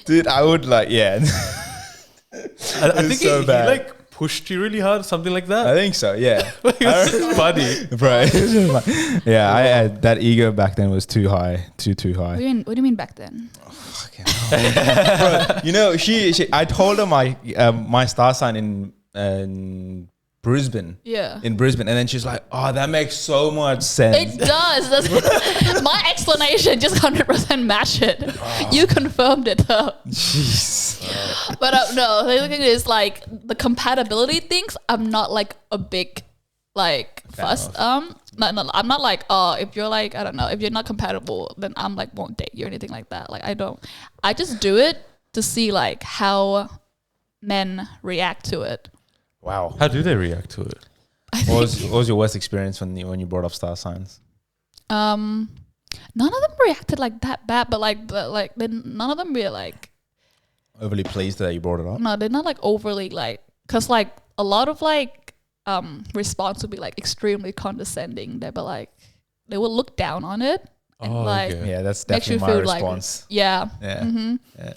Dude, I would like, yeah. I think so he bad. like pushed you really hard, something like that. I think so, yeah. It was just funny. Bro, it's just like, yeah, I had that ego back then was too high, too high. What do you mean back then? Bro, you know, she I told her my star sign in Brisbane. Yeah. In Brisbane, and then she's like, "Oh, that makes so much sense." It does. My explanation just 100% match it. You confirmed it though. Jeez. But no, the thing is like the compatibility things. I'm not like a big like fuss. No, I'm not like if you're like I don't know if you're not compatible, then I'm like won't date you or anything like that. Like I don't. I just do it to see like how men react to it. Wow. How do they react to it? What was your worst experience when you brought up star signs? None of them reacted like that bad, but none of them were like Overly pleased that you brought it up. no, they're not like overly like because like a lot of like response would be like extremely condescending. They'd be like they would look down on it and like okay. Yeah, that's makes you definitely my feel response. like yeah. Yeah. Mm-hmm. Yeah.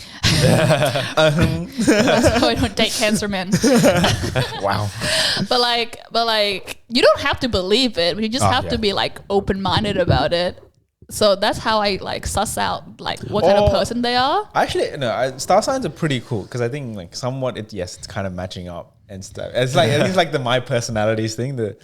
That's why I don't date Cancer men. Wow. But like you don't have to believe it, but you just have to be like open minded about it. So that's how I like suss out like what kind of person they are. Actually, no. Star signs are pretty cool because I think like somewhat it's kind of matching up and stuff. It's like I think it's like the my personalities thing, the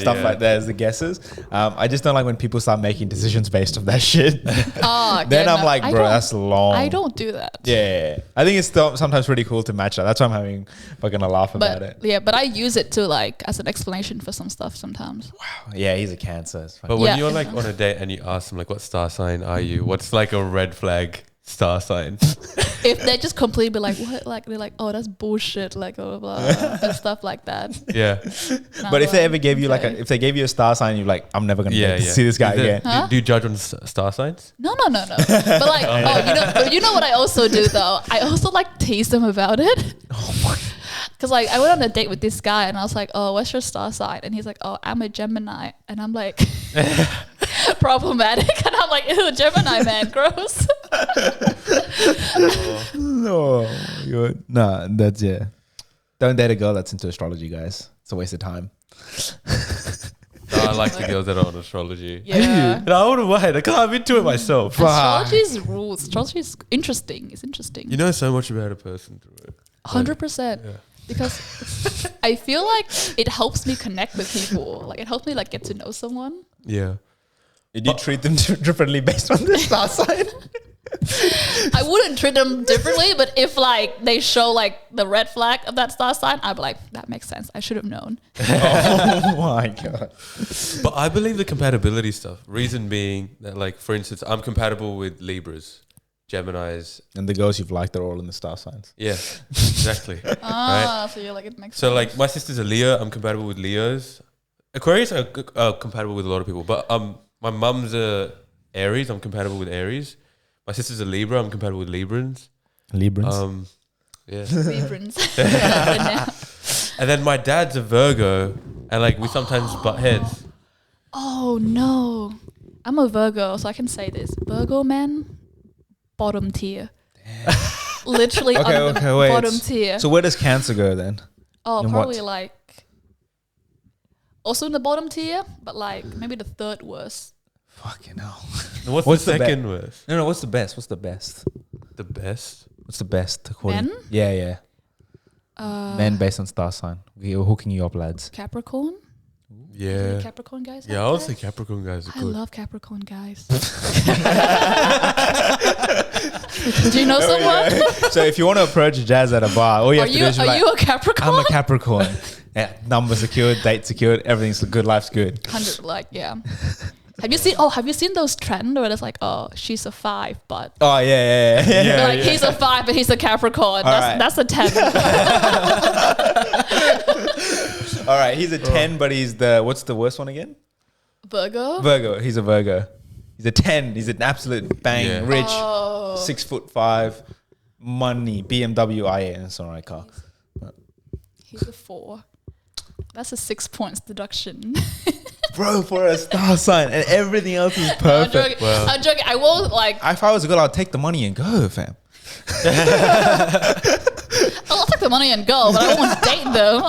stuff like that as the guesses. I just don't like when people start making decisions based off that shit. Then I'm like, bro, that's long. I don't do that. Yeah, I think it's still sometimes pretty cool to match that. That's why I'm having fucking a laugh about it. Yeah, but I use it to like as an explanation for some stuff sometimes. Wow. Yeah, he's a Cancer. It's But fine. when you're like on a date and you ask them like, what star sign are you? What's like a red flag star sign? If they're just completely like what, like they're like, oh, that's bullshit, like blah, blah, blah, and stuff like that. Yeah. But if they ever gave you like if they gave you a star sign, you're like, I'm never gonna see this guy again. Huh? Do you judge on star signs? No. But like, you know what I also do though? I also like tease them about it. Oh my. Cause like I went on a date with this guy and I was like, oh, what's your star sign? And he's like, oh, I'm a Gemini. And I'm like, problematic. And I'm like, ew, Gemini, man, gross. No, that's yeah. Don't date a girl that's into astrology, guys. It's a waste of time. No, I like the girls that are on astrology. Yeah. No, I wouldn't mind. Because I'm into it myself. Astrology's rules. Astrology is interesting. It's interesting. You know so much about a person through it. 100%. Yeah. Because I feel like it helps me connect with people. Like it helps me like get to know someone. Yeah. Did you treat them differently based on the star sign? I I wouldn't treat them differently, but if like they show like the red flag of that star sign, I'd be like, that makes sense. I should have known. Oh my god. But I believe the compatibility stuff. Reason being that, like, for instance, I'm compatible with Libras, Geminis. And the girls you've liked are all in the star signs. Yeah, exactly. Right? So you're like, it makes So sense. like my sister's a Leo. I'm compatible with Leos. Aquarius are compatible with a lot of people. But my mum's a Aries. I'm compatible with Aries. My sister's a Libra. I'm compatible with Librans. Librans. Yeah. Librans. And then my dad's a Virgo, and like we sometimes butt heads. Oh no. I'm a Virgo, so I can say this. Virgo men, bottom tier. Literally Okay, under the wait. bottom tier. So where does Cancer go then? Oh, in probably what? like also in the bottom tier, but like maybe the third worst. Fucking hell. What's the second worst? No, what's the best? What's the best? The best? What's the best according? Men? Yeah. Men based on star sign. We're hooking you up, lads. Capricorn? Yeah. Capricorn guys? Yeah, I out would there? say Capricorn guys are I good. love Capricorn guys. Do you know someone? So if you want to approach Jazz at a bar, all you Are have to do is be you like, a Capricorn? I'm a Capricorn. Yeah, number secured, date secured, everything's good, life's good. 100, like, yeah. Have you seen those trend where it's like, oh, she's a 5, but Oh yeah. like he's a 5 but he's a Capricorn. right. That's a 10. All right, he's a 10, but he's what's the worst one again? Virgo? He's a Virgo. He's a 10. He's an absolute bang, Yeah. rich, Oh. 6'5", money, BMW i8, and sorry, car. He's a 4. That's a 6 points deduction. Bro, for a star sign, and everything else is I'm perfect. joking. Wow. I'm joking. I will like. If I was a girl, I'd take the money and go, fam. I'll take the money and go, but I won't date them.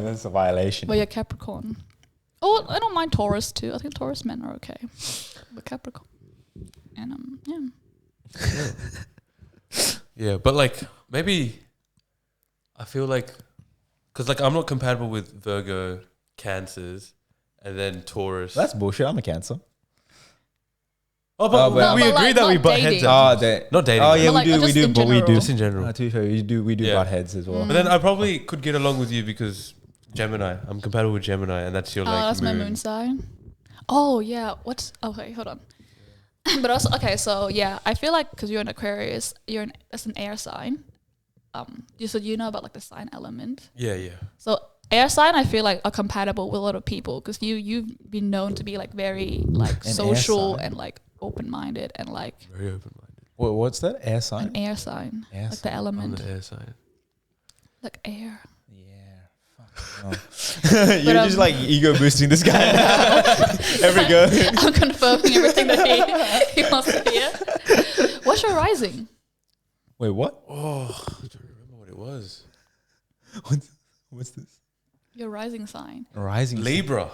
That's a violation. But yeah, Capricorn. Oh, I don't mind Taurus too. I think Taurus men are okay, but Capricorn. And yeah. Yeah, but like maybe I feel like because like I'm not compatible with Virgo, Cancers, and then Taurus. That's bullshit. I'm a Cancer. Oh, but but we but, agreed like, that we not butt heads. dating. Up. Not dating. Oh yeah, But, like, we just do, in but we do. general. Just in general. Too sure. We do Yeah. butt heads as well. But then I probably could get along with you because Gemini. I'm compatible with Gemini, and that's your like That's my moon sign. Oh yeah. Okay, hold on. But also, okay, so yeah, I feel like because you're an Aquarius, that's an air sign. You know about like the sign element. Yeah. So air sign, I feel like are compatible with a lot of people because you've been known to be like very like An air social sign? and like open minded and like Very open-minded. What's that? Air an sign? air sign, Air like the sign. I'm element, the air sign. like air. Yeah. You're But, just like ego boosting this guy now. Every go. I'm confirming everything that he wants to hear. What's your rising? Wait, what? Oh, I don't remember what it was. What's this? Your rising sign. Rising. Libra.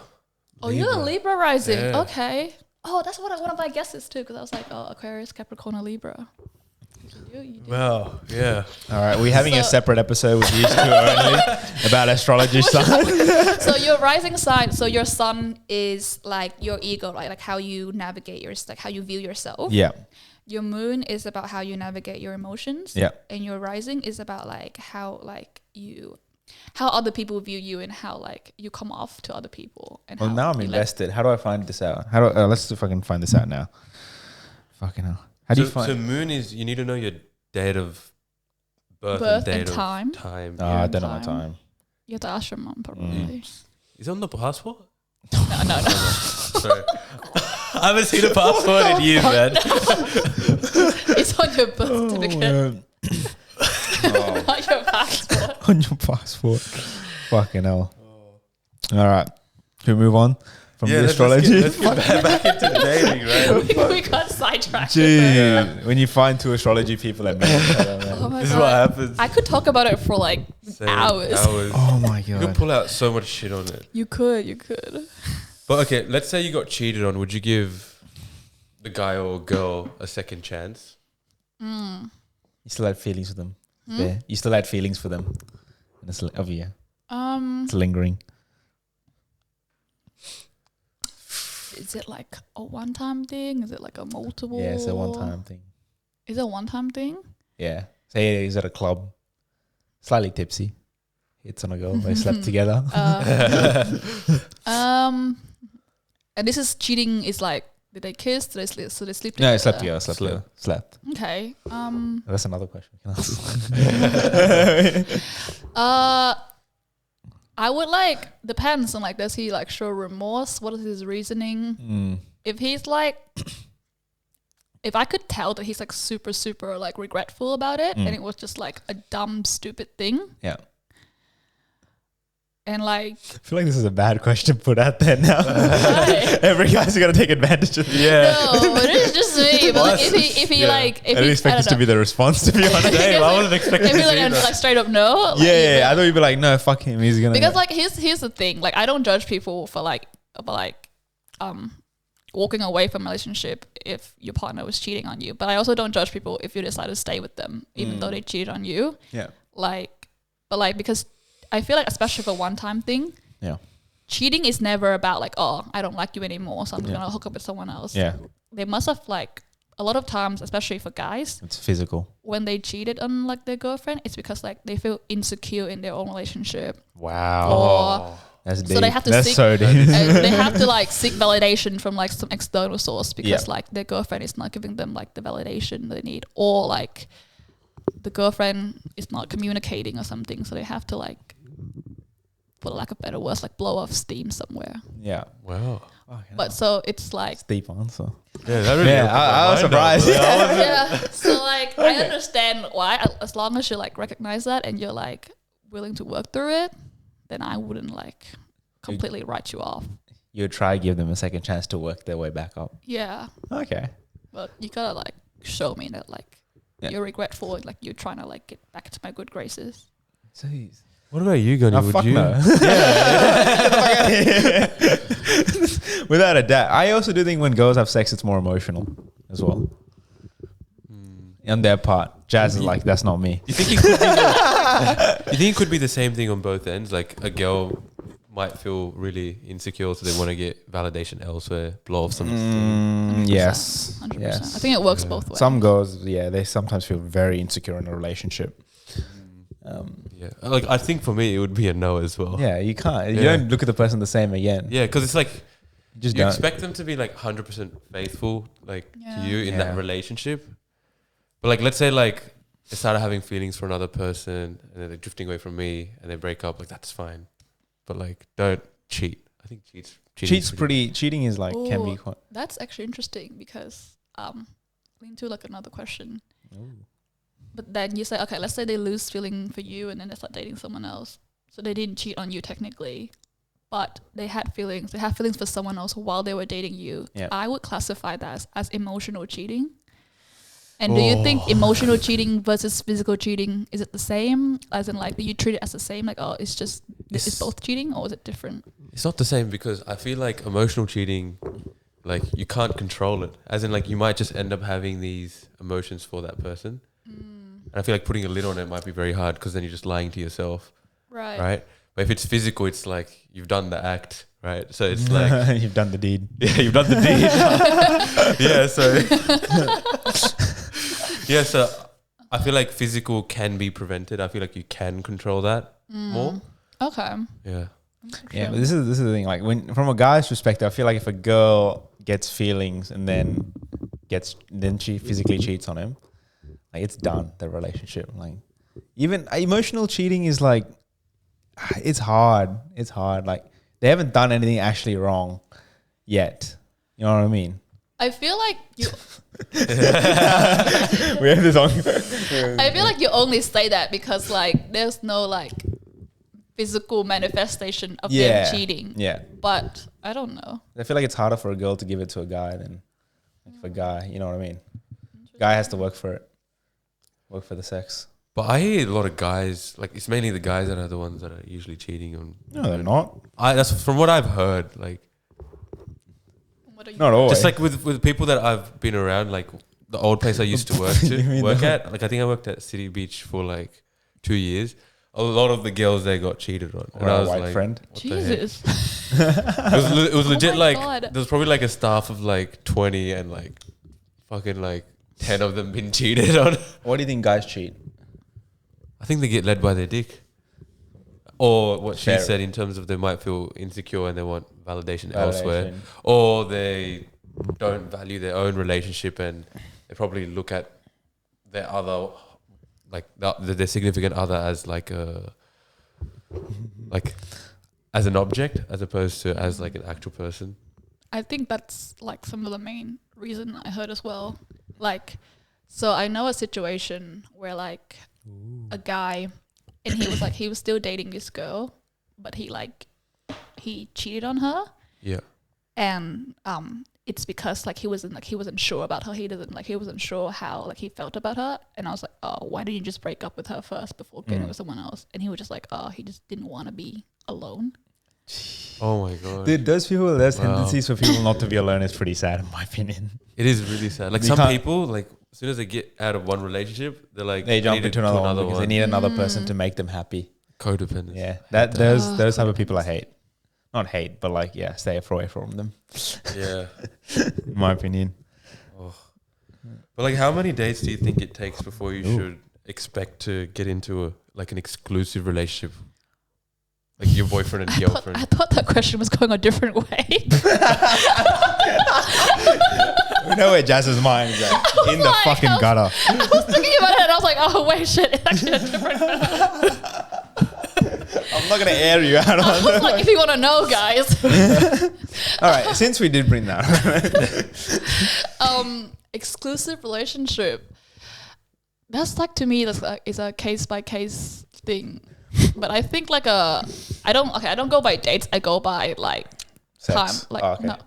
Oh, you're a Libra rising. Yeah. Okay. Oh, that's one of my guesses too, because I was like, oh, Aquarius, Capricorn, or Libra. You do. Well, yeah. All right, we're having a So- separate episode with you two only about astrology sign. So your rising sign, so your sun is like your ego, right? Like how you navigate like how you view yourself. Yeah. Your moon is about how you navigate your emotions. Yeah. And your rising is about like how other people view you and how like you come off to other people. And Well, how now I'm you let- invested. How do I find this out? Let's see if I can find this out now. Fucking hell. How do you find? So moon is you need to know your date of birth, Birth and and date time. of time. Oh, I don't know my time. You have to ask your mom probably. Is it on the passport? No. Sorry. I haven't seen a passport in years, man. It's on your birth certificate, Oh, not your passport. on your passport. Fucking hell. All right. Can we move on from the astrology? Let's get back into the dating, right? We got sidetracked. Gee, when you find two astrology people at me. Oh my This is God. what happens. I could talk about it for like Same. hours. Oh my You could god. pull out so much shit on it. You could. But okay, let's say you got cheated on. Would you give the guy or girl a second chance? You still had feelings for them. Yeah. You still had feelings for them. And it's it's lingering. Is it like a one-time thing? Is it like a multiple? Yeah, it's a one-time thing. Is it a one-time thing? Yeah. Say he's at a club, slightly tipsy, hits on a girl, they slept together. And this is cheating. Is like, did they kiss? Did they sleep? So they sleep together. No, slept together. Slept together. Slept. Okay. That's another question. Can I ask? I would like, depends on like, does he like show remorse? What is his reasoning? If he's like, if I could tell that he's like super, super like regretful about it and it was just like a dumb, stupid thing. Yeah. And like, I feel like this is a bad question to put out there now. Every guy's got to take advantage of it. Yeah. no, but it's just me. But like, if he like, if I didn't expect this to be the response, to be honest. Dave, I wasn't expecting if he this like, either. like straight up no. Like, Yeah, I thought you'd be like, no, fuck him. He's gonna. Because like, here's the thing. Like, I don't judge people for like, walking away from a relationship if your partner was cheating on you. But I also don't judge people if you decide to stay with them even though they cheated on you. Yeah. Like, but like, because I feel like, especially for one-time thing, Yeah. cheating is never about like, oh, I don't like you anymore, so I'm gonna hook up with someone else. Yeah. They must have like, a lot of times, especially for guys, It's physical. when they cheated on like their girlfriend, it's because like they feel insecure in their own relationship. Wow. Or That's deep. so they have to That's seek, so deep. they have to like seek validation from like some external source because like their girlfriend is not giving them like the validation they need, or like the girlfriend is not communicating or something, so they have to like, for lack of better words, like blow off steam somewhere. Yeah. Wow. But so it's like, Deep answer. Yeah, that really opened my I was mind up. surprised. yeah. So like, I understand why, as long as you like recognize that and you're like willing to work through it, then I wouldn't like completely write you off. You would try to give them a second chance to work their way back up. Yeah. Okay. But you gotta like show me that like Yeah. you're regretful, like you're trying to like get back to my good graces. Jeez. What about you, Gunny? Oh, Would fuck you? no. Without a doubt. I also do think when girls have sex, it's more emotional as well. On their part. Jazz is like, that's not me. You think it could be you think it could be the same thing on both ends? Like a girl might feel really insecure, so they want to get validation elsewhere, blow off some steam. 100%, Yes. 100%. Yes. I think it works both ways. Some girls, they sometimes feel very insecure in a relationship. Yeah, like I think for me it would be a no as well. Yeah, you can't. You Yeah. don't look at the person the same again. Yeah, because it's like You just you don't. expect them to be like 100% faithful, like Yeah. to you in Yeah. that relationship. But like, let's say like they started having feelings for another person and then they're drifting away from me and they break up. Like that's fine, but like don't cheat. I think Cheating is like can be Ooh. quite. That's actually interesting because into like another question. But then you say, okay, let's say they lose feeling for you and then they start dating someone else. So they didn't cheat on you technically, but they had feelings. They had feelings for someone else while they were dating you. Yeah. I would classify that as emotional cheating. And do you think emotional cheating versus physical cheating, is it the same? As in like, do you treat it as the same? Like, oh, it's just, it's both cheating, or is it different? It's not the same because I feel like emotional cheating, like you can't control it. As in like you might just end up having these emotions for that person. And I feel like putting a lid on it might be very hard because then you're just lying to yourself. Right. But if it's physical, it's like you've done the act, right? So it's like You've done the deed. yeah, you've done the deed. Yeah, so yeah, so I feel like physical can be prevented. I feel like you can control that more. Okay. Yeah. Yeah, but this is the thing. Like when from a guy's perspective, I feel like if a girl gets feelings and then she physically cheats on him, like it's done, the relationship. Like even emotional cheating is like it's hard. It's hard. Like they haven't done anything actually wrong yet. You know what I mean? I feel like you. We have this on. I feel like you only say that because like there's no like physical manifestation of them cheating. Yeah. But I don't know. I feel like it's harder for a girl to give it to a guy than like for a guy. You know what I mean? Guy has to work for it. Work for the sex. But I hear a lot of guys, like it's mainly the guys that are the ones that are usually cheating on. No, they're not. That's from what I've heard. Like What are you Not always. just like with people that I've been around, like the old place I used to You mean work the- at. Like I think I worked at City Beach for like 2 years. a lot of the girls they got cheated on. Or a white friend. What the heck? Jesus. It was legit my like God. there was probably like a staff of like 20 and like fucking like 10 of them been cheated on. What do you think guys cheat? I think they get led by their dick. Or what she Fair. said in terms of they might feel insecure and they want validation elsewhere. Validation. Or they don't value their own relationship and they probably look at their other, like their significant other as like a, like as an object as opposed to as like an actual person. I think that's like some of the main reason I heard as well. Like, so I know a situation where like a guy, and he was still dating this girl, but he cheated on her. Yeah. And it's because like he wasn't sure about her. He wasn't sure how like he felt about her. And I was like, oh, why didn't you just break up with her first before getting with someone else? And he was just like, oh, he just didn't want to be alone. Oh my God. Dude, those tendencies for people not to be alone is pretty sad in my opinion. It is really sad. Like some people, like as soon as they get out of one relationship, they're like They jump need into another one because they need another person to make them happy. Codependence. Yeah, those type of people I hate. Not hate, but like stay away from them. Yeah. In my opinion. Oh. But like, how many dates do you think it takes before you should expect to get into an exclusive relationship? Like your boyfriend and girlfriend. I thought that question was going a different way. We know where Jazz's mind is at. In the fucking gutter. I was thinking about it and I was like, oh wait, shit, it's actually a different. I'm not gonna air you out. I was like, if you want to know, guys. All right, since we did bring that up. Exclusive relationship. That's like, to me, is a case by case thing. But I think like I don't go by dates. I go by like Sex. time. Like okay. no.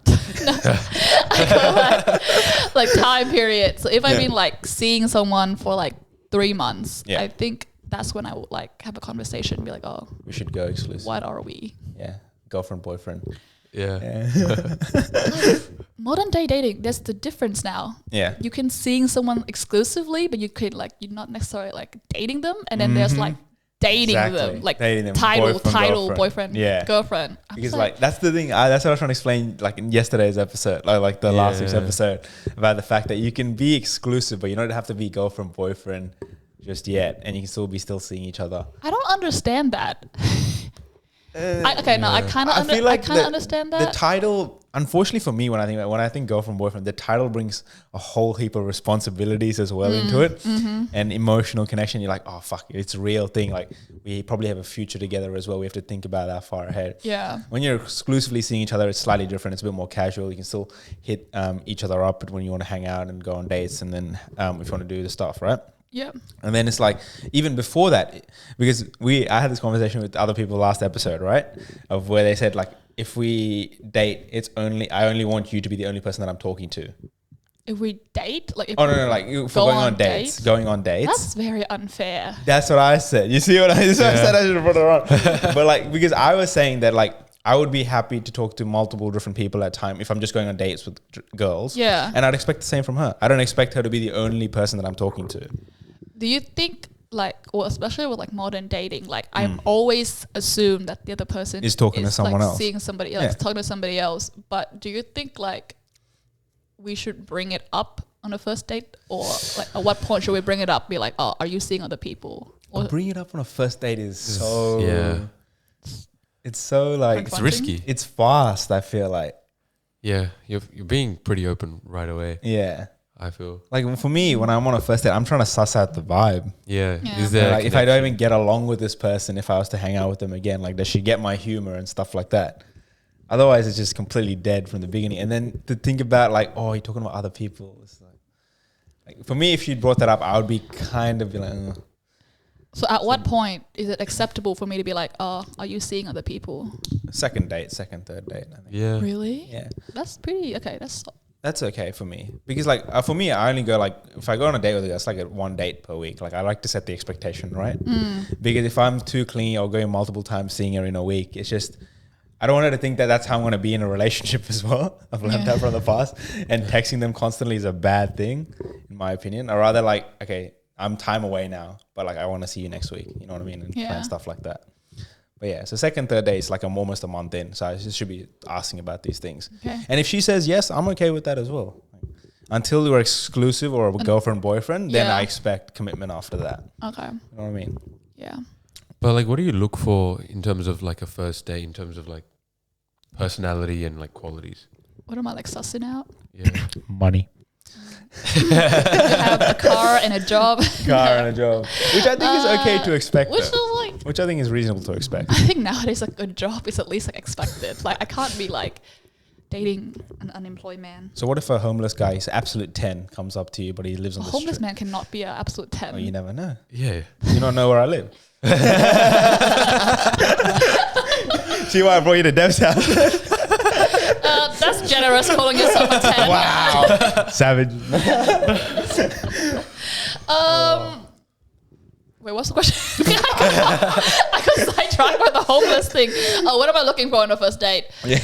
I go by like time period. So if I've been like seeing someone for like 3 months, I think that's when I would like have a conversation and be like, oh, We should go exclusive. what are we? Yeah. Girlfriend, boyfriend. Yeah. Modern day dating, there's the difference now. Yeah. You can seeing someone exclusively, but you could like, you're not necessarily like dating them. And then there's like dating them, like dating them. title, Girlfriend. boyfriend, Yeah. girlfriend. I'm Because just like that's the thing. That's what I was trying to explain like in yesterday's episode, like the last week's episode, about the fact that you can be exclusive, but you don't have to be girlfriend, boyfriend just yet, and you can still be seeing each other. I don't understand that. I kind of understand that. The title, unfortunately for me, when I think girlfriend, boyfriend, the title brings a whole heap of responsibilities as well into it, and emotional connection. You're like, oh fuck, it's a real thing. Like we probably have a future together as well. We have to think about that far ahead. Yeah. When you're exclusively seeing each other, it's slightly different. It's a bit more casual. You can still hit each other up when you want to hang out and go on dates, and then if you want to do the stuff, right? Yeah. And then it's like, even before that, because I had this conversation with other people last episode, right? Of where they said like, if we date, I only want you to be the only person that I'm talking to. If we date, like, if no, like if we're going on dates, that's very unfair. That's what I said. You see what I said? I should have brought it on. But like, because I was saying that like, I would be happy to talk to multiple different people at a time if I'm just going on dates with girls. Yeah. And I'd expect the same from her. I don't expect her to be the only person that I'm talking to. Do you think like, well, especially with like modern dating, like I'm always assume that the other person is talking to someone else, seeing somebody else, talking to somebody else. But do you think like we should bring it up on a first date, or like at what point should we bring it up? Be like, oh, are you seeing other people? Or bring it up on a first date is so It's so like it's risky. It's fast. I feel like you're being pretty open right away. Yeah. I feel like for me, when I'm on a first date, I'm trying to suss out the vibe. Yeah. Yeah. Is there like if I don't even get along with this person, if I was to hang out with them again, like does she get my humor and stuff like that? Otherwise, it's just completely dead from the beginning. And then to think about like, oh, you're talking about other people. It's like for me, if she brought that up, I would be kind of be like. Ugh. So at what point is it acceptable for me to be like, oh, are you seeing other people? Second, third date. I think. Yeah. Really? Yeah. That's pretty okay. That's okay for me because like for me, I only go like if I go on a date with a girl, it's like one date per week. Like I like to set the expectation, right? Because if I'm too clingy or going multiple times seeing her in a week, it's just I don't want her to think that that's how I'm going to be in a relationship as well. I've learned that from the past, and texting them constantly is a bad thing, in my opinion. Or rather, like okay, I'm time away now, but like I want to see you next week. You know what I mean? And plan stuff like that. But yeah, so second, third day is like I'm almost a month in, so I just should be asking about these things. Okay. And if she says yes, I'm okay with that as well. Until we're exclusive or a girlfriend boyfriend, then I expect commitment after that. Okay. You know what I mean? Yeah. But like, what do you look for in terms of like a first date, in terms of like personality and like qualities? What am I like sussing out? Yeah. Money. You have a car and a job. Car and a job, which I think is okay to expect. Which is like, which I think is reasonable to expect. I think nowadays like a job is at least like expected. Like I can't be like dating an unemployed man. So what if a homeless guy, he's absolute 10, comes up to you, but he lives on A the homeless street? man cannot be an absolute 10. Oh, you never know. Yeah. You don't know where I live. See why I brought you to Dev's house? That's generous, calling yourself a 10. Wow. Savage. Wait, what's the question? I got sidetracked by the homeless thing. What am I looking for on a first date? Yeah.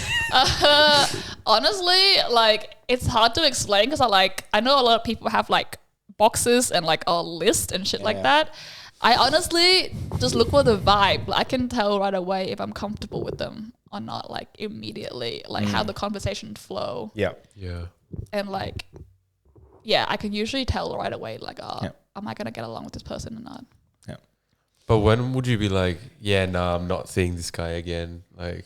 Honestly, like it's hard to explain because I know a lot of people have like boxes and like a list and shit like that. I honestly just look for the vibe. I can tell right away if I'm comfortable with them or not, like immediately, like how the conversation flow. Yeah. Yeah. And like, yeah, I can usually tell right away, like, am I gonna get along with this person or not? Yeah. But when would you be like, yeah, no, I'm not seeing this guy again. Like,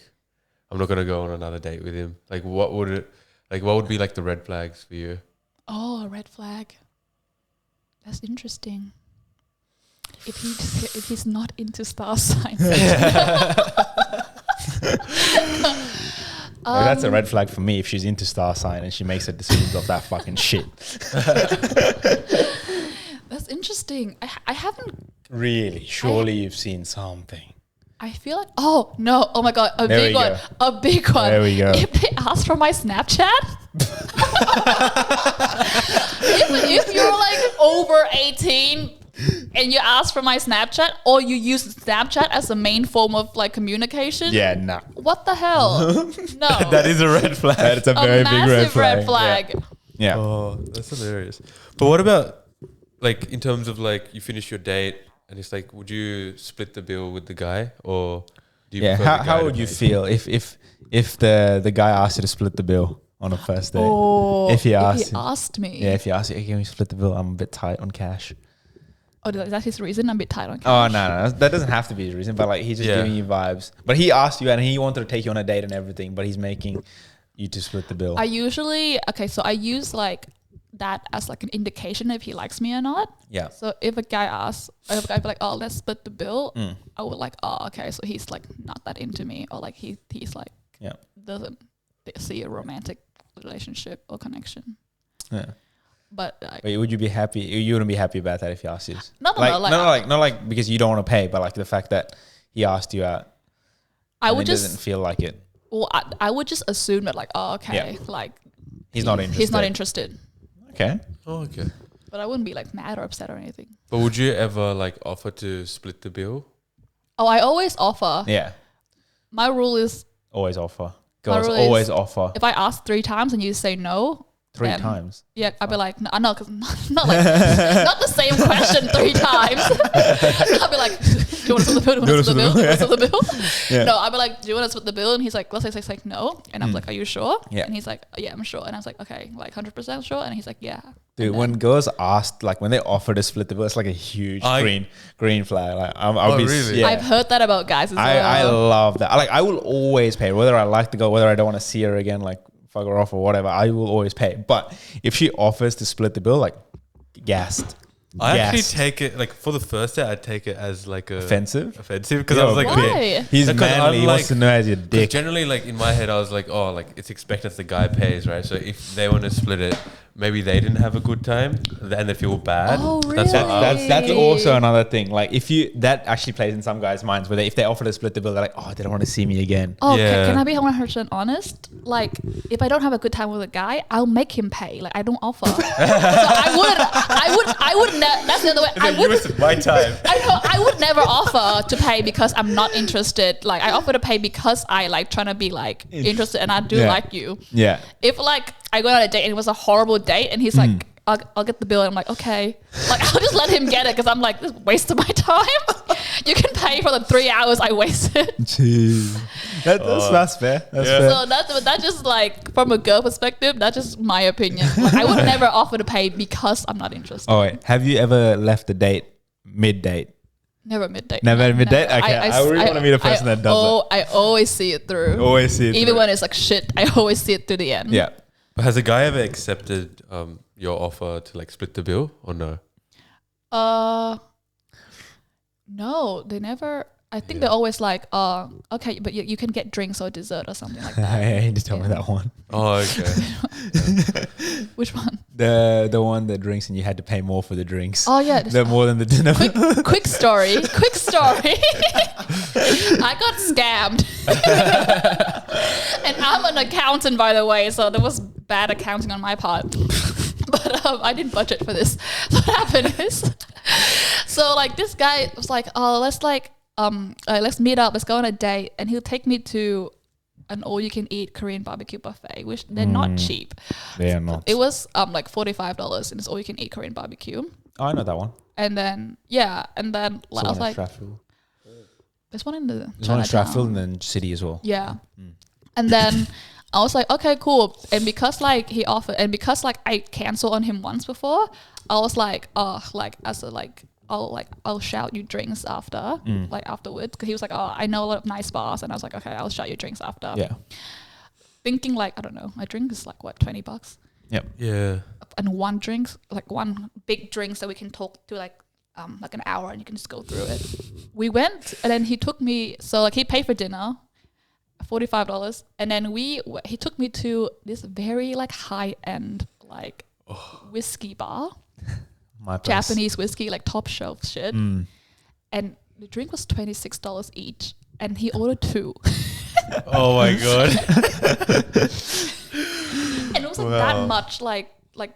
I'm not gonna go on another date with him. Like, what would be like the red flags for you? Oh, a red flag. That's interesting. If he's not into star signs. That's a red flag for me if she's into star sign and she makes her decisions off that fucking shit. That's interesting. I haven't. Really? Surely you've seen something. I feel like, oh no, oh my god, a big one. There we go. If they ask for my Snapchat, if you're like over 18 and you ask for my Snapchat or you use Snapchat as the main form of like communication, Yeah, nah. what the hell? No, That is a red flag. That's a a very big massive red flag. flag. Yeah. Oh, that's hilarious. But what about like in terms of like you finish your date and it's like, would you split the bill with the guy or do you Yeah. prefer the guy How to would you pay? feel if the guy asked you to split the bill on a first date? Oh, If he asked me. Yeah, if he asked you, hey, can we split the bill? I'm a bit tight on cash. Oh, is that his reason? I'm a bit tight on Oh, cash. no. That doesn't have to be his reason, but like he's just giving you vibes. But he asked you and he wanted to take you on a date and everything, but he's making you to split the bill. I usually, so I use like that as like an indication if he likes me or not. Yeah. So if a guy asks, if a guy be like, oh, let's split the bill, I would like, oh, okay, so he's like not that into me, or like he's like doesn't see a romantic relationship or connection. Yeah. But like, Wait, would you be happy? You wouldn't be happy about that if he asked you? No, not like because you don't want to pay, but like the fact that he asked you out. I would just just doesn't feel like it. Well, I would just assume that like, oh, okay, like He's not interested. He's not interested. Okay. Oh, okay. But I wouldn't be like mad or upset or anything. But would you ever like offer to split the bill? Oh, I always offer. Yeah. My rule is Always offer. My Girls rule is always offer. if I ask 3 times and you say no. 3 then- times. Yeah, I'd be like, no, because not like not the same question 3 times. I'd be like, do you want to split the bill? Do you want to split the bill? Do you want to split the bill? Yeah. No, I'd be like, do you want to split the bill? And he's like, let's say he's like no, and I'm like, are you sure? Yeah. And he's like, yeah, I'm sure. And I was like, okay, like 100% sure. And he's like, yeah. Dude, when girls asked, like when they offer to split the bill, it's like a huge green flag. Like I'll be really? yeah. I've heard that about guys as I well. love that. Like I will always pay, whether I like the girl, whether I don't want to see her again, like fuck her off or whatever. I will always pay. But if she offers to split the bill, like gassed. I actually take it like for the first date. I'd take it as like a Offensive because Yo, I was like, Why? He's Because manly. He I'm wants to know as your 'cause dick. generally, like in my head, I was like, oh, like it's expected the guy pays, right? So if they want to split it, maybe they didn't have a good time and they feel bad. Oh, That's what I was That's Really? also another thing. Like if you that actually plays in some guys' minds where if they offer to split the bill, they're like, oh, they don't want to see me again. Oh, Yeah. can I be 100% honest? Like, if I don't have a good time with a guy, I'll make him pay. Like, I don't offer. So I would. That's the other way. I would. my time. I would never offer to pay because I'm not interested. Like, I offer to pay because I like trying to be like interested, and I do Yeah. like you. Yeah. If like I go on a date and it was a horrible date, and he's like, I'll get the bill. And I'm like, okay. Like, I'll just let him get it because I'm like, this is a waste of my time. You can pay for the 3 hours I wasted. Jeez. That's fair. That's fair. So that's just like, from a girl perspective, that's just my opinion. Like, I would never offer to pay because I'm not interested. Oh, wait. Have you ever left a date mid-date? Never mid-date. Never mid-date? Okay. I really want to meet a person that does I always see it through. Always see it Even through. when it's like shit, I always see it through the end. Yeah. But has a guy ever accepted your offer to like split the bill or no? No, they never. I think they're always like, okay, but you can get drinks or dessert or something like that. Yeah, you just tell me that one. Oh, okay. Which one? The one that drinks and you had to pay more for the drinks. Oh yeah, The more than the dinner. quick story. I got scammed. And I'm an accountant, by the way, so there was bad accounting on my part. But I didn't budget for this. So what happened is, so like this guy was like, oh, let's meet up, let's go on a date, and he'll take me to an all-you-can-eat Korean barbecue buffet, which they're not cheap. They are not. It was like $45, and it's all-you-can-eat Korean barbecue. Oh, I know that one. And then like, I was like, there's one in the There's one in Chinatown. Strathfield and then City as well. Yeah. And then I was like, okay, cool. And because like he offered, and because like I canceled on him once before, I was like, oh, like as a like, I'll shout you drinks after, like afterwards. Cause he was like, oh, I know a lot of nice bars. And I was like, okay, I'll shout you drinks after. Yeah. Thinking like, I don't know, my drink is like what, $20? Yep. Yeah. And one big drink so we can talk to like an hour and you can just go through it. We went and then he took me, so like he paid for dinner, $45. And then he took me to this very like high end, like whiskey bar. My place. Japanese whiskey, like top shelf shit. And the drink was $26 each. And he ordered 2. Oh my God. And it was like that much, like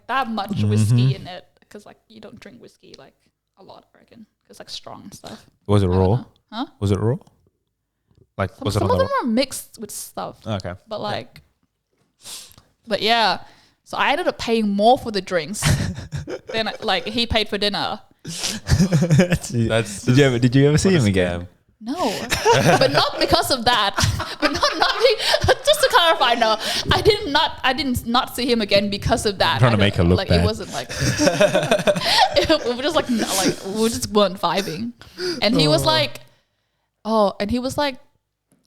that much whiskey in it. Because like you don't drink whiskey like a lot, I reckon. Because like strong and stuff. Was it raw? Huh? Was it raw? Like, was it Some on of the them were mixed with stuff. Okay. But like, but yeah. So I ended up paying more for the drinks than like he paid for dinner. That's Did you ever see him again? Scam. No, but not because of that. But just to clarify, no, I did not see him again because of that. Trying to make her look like bad. It wasn't like we were just like we just weren't vibing, and he was like,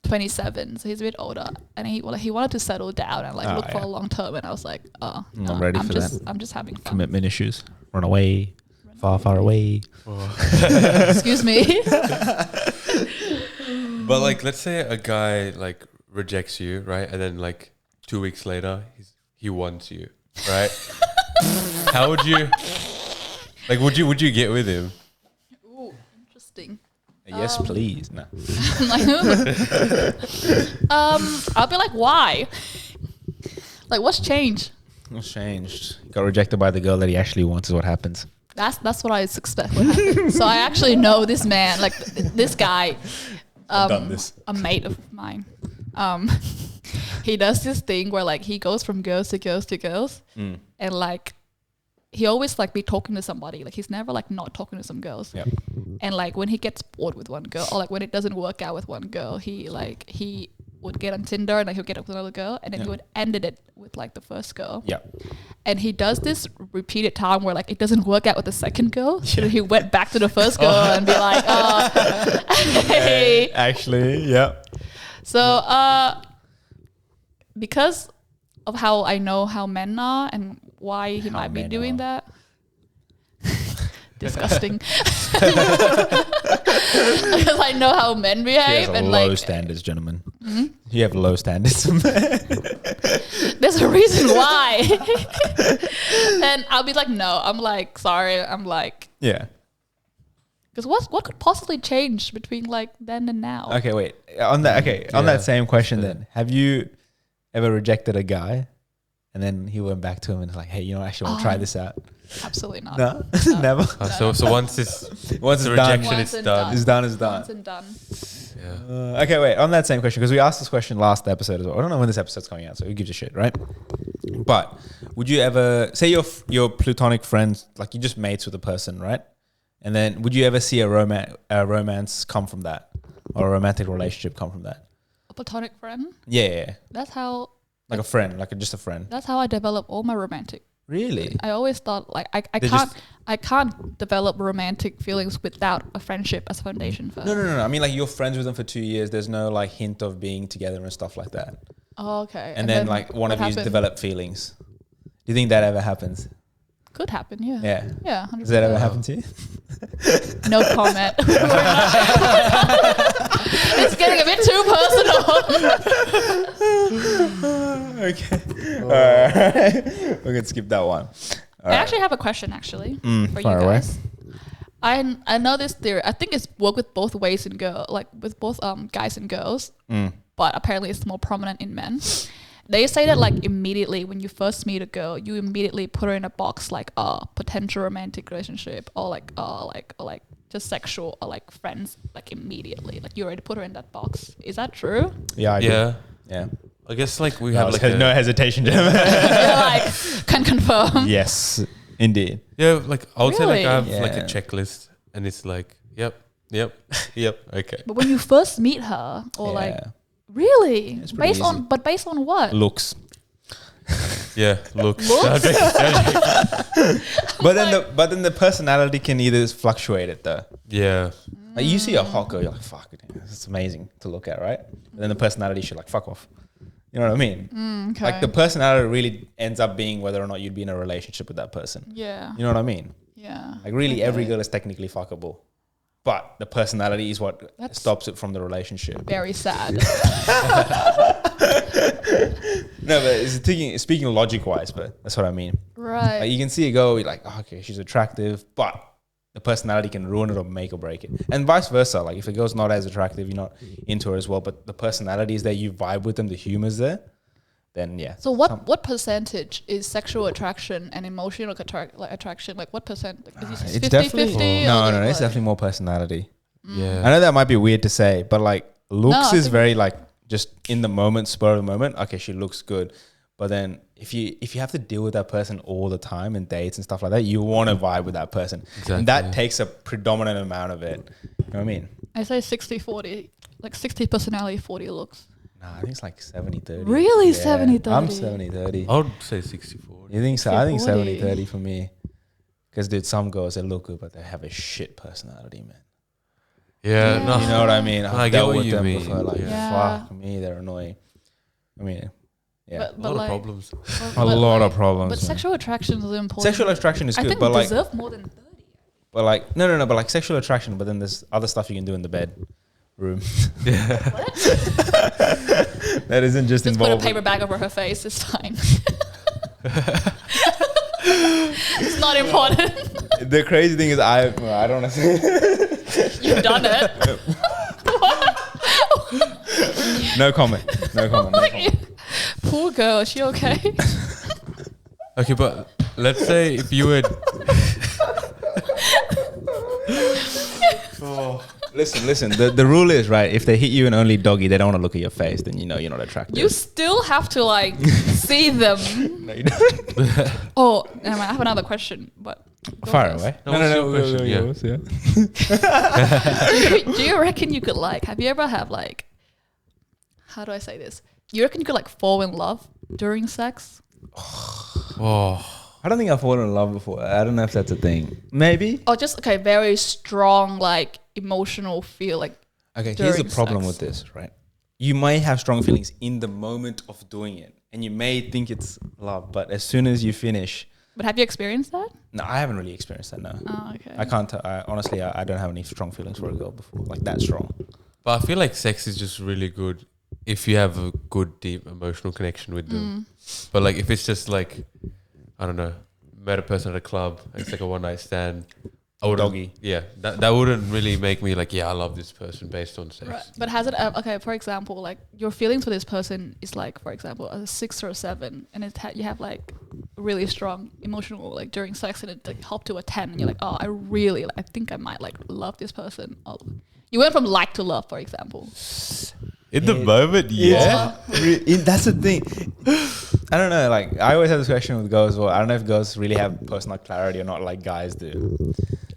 27, so he's a bit older, and he wanted to settle down and like look for a long term, and I was like, no, I'm ready for that. I'm just having fun. Commitment issues. Run away. Far away. Excuse me. But like, let's say a guy like rejects you, right? And then like 2 weeks later, he wants you, right? How would you, like, would you get with him? Ooh, interesting. Yes, please. No. I'll be like, why? Like, what's changed? What's changed? Got rejected by the girl that he actually wants is what happens. That's what I expect would happen. So I actually know this man, like this guy. I've done this. A mate of mine. He does this thing where like he goes from girls to girls to girls, and like he always like be talking to somebody. Like he's never like not talking to some girls. Yeah. And like when he gets bored with one girl, or like when it doesn't work out with one girl, he would get on Tinder and like he'll get up with another girl, and then he would end it with like the first girl. Yeah. And he does this repeated time where like it doesn't work out with the second girl. So he went back to the first girl and be like, hey. Actually, yeah. So because of how I know how men are and why he might be doing that. Disgusting. Because I know how men behave and low like standards, gentlemen. You have low standards. there's a reason why. And I'll be like, no, I'm like, sorry, I'm like, Yeah. because what could possibly change between like then and now? Okay, wait. On that same question then, have you ever rejected a guy and then he went back to him and was like, hey, you know, I actually want to try this out? Absolutely not. No? Never? So once it's Once the it's done. rejection, Once it's and done. done. It's done, it's done. Once and done. Yeah. Okay, wait. On that same question, because we asked this question last episode as well. I don't know when this episode's coming out, so who gives a shit, right? But would you ever say your platonic friends, like you just mates with a person, right? And then would you ever see a romance come from that, or a romantic relationship come from that? A platonic friend. Yeah. That's how. Like a friend, like just a friend. That's how I develop all my romantic. Really? I always thought like I can't develop romantic feelings without a friendship as a foundation first. No. I mean, like you're friends with them for 2 years. There's no like hint of being together and stuff like that. Oh, okay. And then like one of you develop feelings. Do you think that ever happens? Could happen, yeah. Yeah. Yeah, 100%. Does that ever happen to you? No comment. It's getting a bit too personal. Okay. All right. We're gonna skip that one. I actually have a question for you guys. I know this theory. I think it's work with both ways in with both guys and girls. But apparently it's more prominent in men. They say that like immediately when you first meet a girl, you immediately put her in a box like potential romantic relationship or like just sexual or like friends, like immediately. Like you already put her in that box. Is that true? Yeah, I do. Yeah. I guess like we have like no hesitation. You're like can confirm. Yes, indeed. Yeah, like I would say like I have Yeah. like a checklist and it's like yep, okay. But when you first meet her or like Yeah. really It's pretty based on what? Looks. Yeah, looks. But then the personality can either fluctuate it though. Yeah. Like you see a hot girl, you're like, fuck it, it's amazing to look at, right? And then the personality should like fuck off. You know what I mean? Okay. Like the personality really ends up being whether or not you'd be in a relationship with that person. Yeah. You know what I mean? Yeah. Like really Okay. every girl is technically fuckable. But the personality is what That's stops it from the relationship. Very sad. No, but it's speaking logic wise, but that's what I mean. Right. Like you can see a girl, you're like, oh, okay, she's attractive, but the personality can ruin it or make or break it. And vice versa. Like if a girl's not as attractive, you're not into her as well, but the personality is there, you vibe with them, the humor's there, then yeah. So what percentage is sexual attraction and emotional attraction? Like what percent? Like, is it It's 50, definitely 50, no, or it's definitely more personality. Yeah. I know that might be weird to say, but like looks I is think- very like just in the moment, spur of the moment. Okay, she looks good, but then if you have to deal with that person all the time and dates and stuff like that, you want to vibe with that person, Exactly. and that takes a predominant amount of it. You know what I mean? I say 60-40, like 60 personality, 40 looks. Nah, I think it's like 70-30. Really? Yeah, 70-30? I'm 70-30. I would say 64. You think so? I think 60-40. 70-30 for me. Because dude, some girls they look good, but they have a shit personality, man. Yeah, Yeah. no. You know what I mean? I I've get dealt what with you them mean. before. Like, Yeah. fuck me, they're annoying. I mean, yeah. A lot of problems. A lot of problems. But man. sexual attraction is important. Sexual attraction is I good, think but like, deserve more than 30. but like, no, but like sexual attraction. But then there's other stuff you can do in the bed room. That isn't just Just put a involved. paper bag over her face. It's fine. It's not important. The crazy thing is, I don't know. You've done it. No comment. Poor girl. Is she okay? Okay, but let's say if you would. Listen. The rule is right. If they hit you and only doggy, they don't want to look at your face. Then you know you're not attractive. You still have to like see them. No, you don't. Oh, I have another question, but go Fire first. away. No, what's your question? Do you reckon you could like? Have you ever have like? How do I say this? You reckon you could like fall in love during sex? Oh, I don't think I've fallen in love before. I don't know if that's a thing. Maybe. Or just very strong like emotional feel like. Okay, here's the during problem sex. with this, right? You may have strong feelings in the moment of doing it, and you may think it's love, but as soon as you finish, But have you experienced that? no, I haven't really experienced that. No, Oh, okay. I can't. Honestly, I don't have any strong feelings for a girl before, like that strong. but I feel like sex is just really good if you have a good, deep emotional connection with them. But like if it's just like, I don't know, met a person at a club, it's like a one night stand. I would Doggy. Yeah, that wouldn't really make me like, yeah, I love this person based on sex. Right. But has it okay? For example, like your feelings for this person is like, for example, a 6 or a 7, and you have like really strong emotional like during sex, and it like hop to a 10, and you're like, oh, I think I might like love this person. Oh. You went from like to love, for example. In the moment, yeah. That's the thing. I don't know. Like I always have this question with girls. Well, I don't know if girls really have personal clarity or not, like guys do.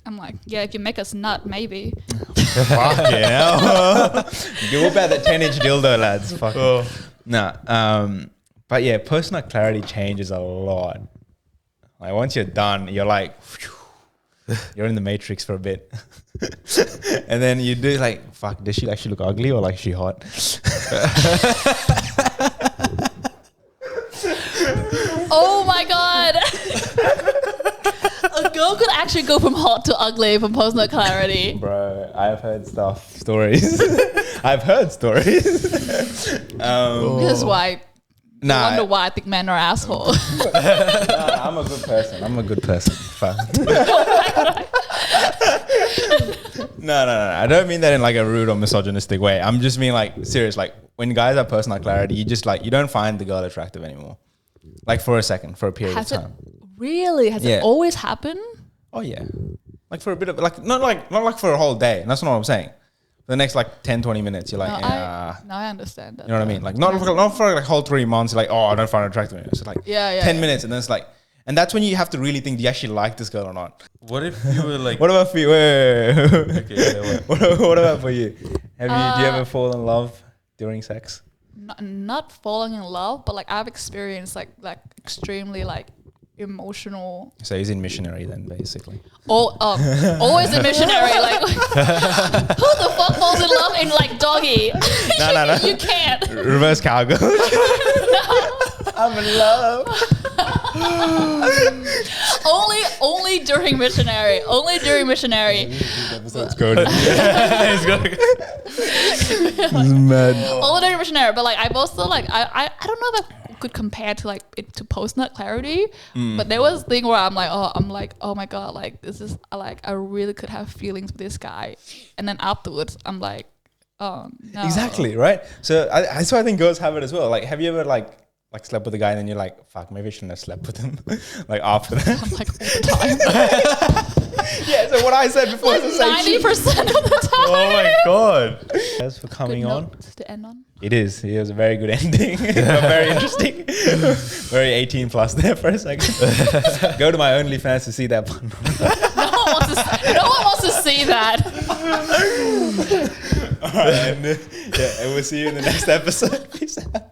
I'm like, yeah, if you make us nut, maybe. Fuck yeah. You whip out the 10-inch dildo, lads. Fuck. Oh. Nah. But yeah, personal clarity changes a lot. Like once you're done, you're like, phew, you're in the matrix for a bit. And then you do like, fuck, does she actually look ugly or like is she hot? Oh my god. A girl could actually go from hot to ugly from personal clarity. Bro, I've heard stories. I've heard stories. This is why. I wonder why I think men are assholes. I'm a good person. I'm a good person. No. I don't mean that in like a rude or misogynistic way. I'm just mean like serious. Like when guys have personal clarity, you just like you don't find the girl attractive anymore. Like for a second, for a period of time. Really? Has it always happened? Oh yeah. Like for a bit of like not like for a whole day. That's not what I'm saying. For the next like 10, 20 minutes, you're like, I understand that. You know what I mean? Like not for like whole 3 months, like, oh, I don't find her attractive. It's like 10 minutes, and then it's like, and that's when you have to really think, do you actually like this girl or not? What if you were like... What about for you? Okay, what about for you? Do you ever fall in love during sex? Not falling in love, but like I've experienced like extremely like emotional. So he's in missionary then, basically. Always a missionary. Like, who the fuck falls in love in like doggy? No. You can't. Reverse cowgirl. No. I'm in love. only during missionary. Only during missionary. This episode's good. It's mad. Only during missionary, but like I've also like I don't know if I could compare to like it to post-nut clarity, but there was a thing where I'm like, oh my god, like this is like I really could have feelings for this guy, and then afterwards I'm like, oh no. Exactly, right? So I think girls have it as well. Like, have you ever like slept with a guy and then you're like, fuck, maybe I shouldn't have slept with him. Like after that. I'm like all the time. Yeah, so what I said before like is the same 90% of the time. Oh my god. Thanks for coming Good on. note to end on. It is. It was a very good ending. Very interesting. Very 18 plus there for a second. Go to my OnlyFans to see that one. No one wants to see that. All right, and we'll see you in the next episode. Peace out.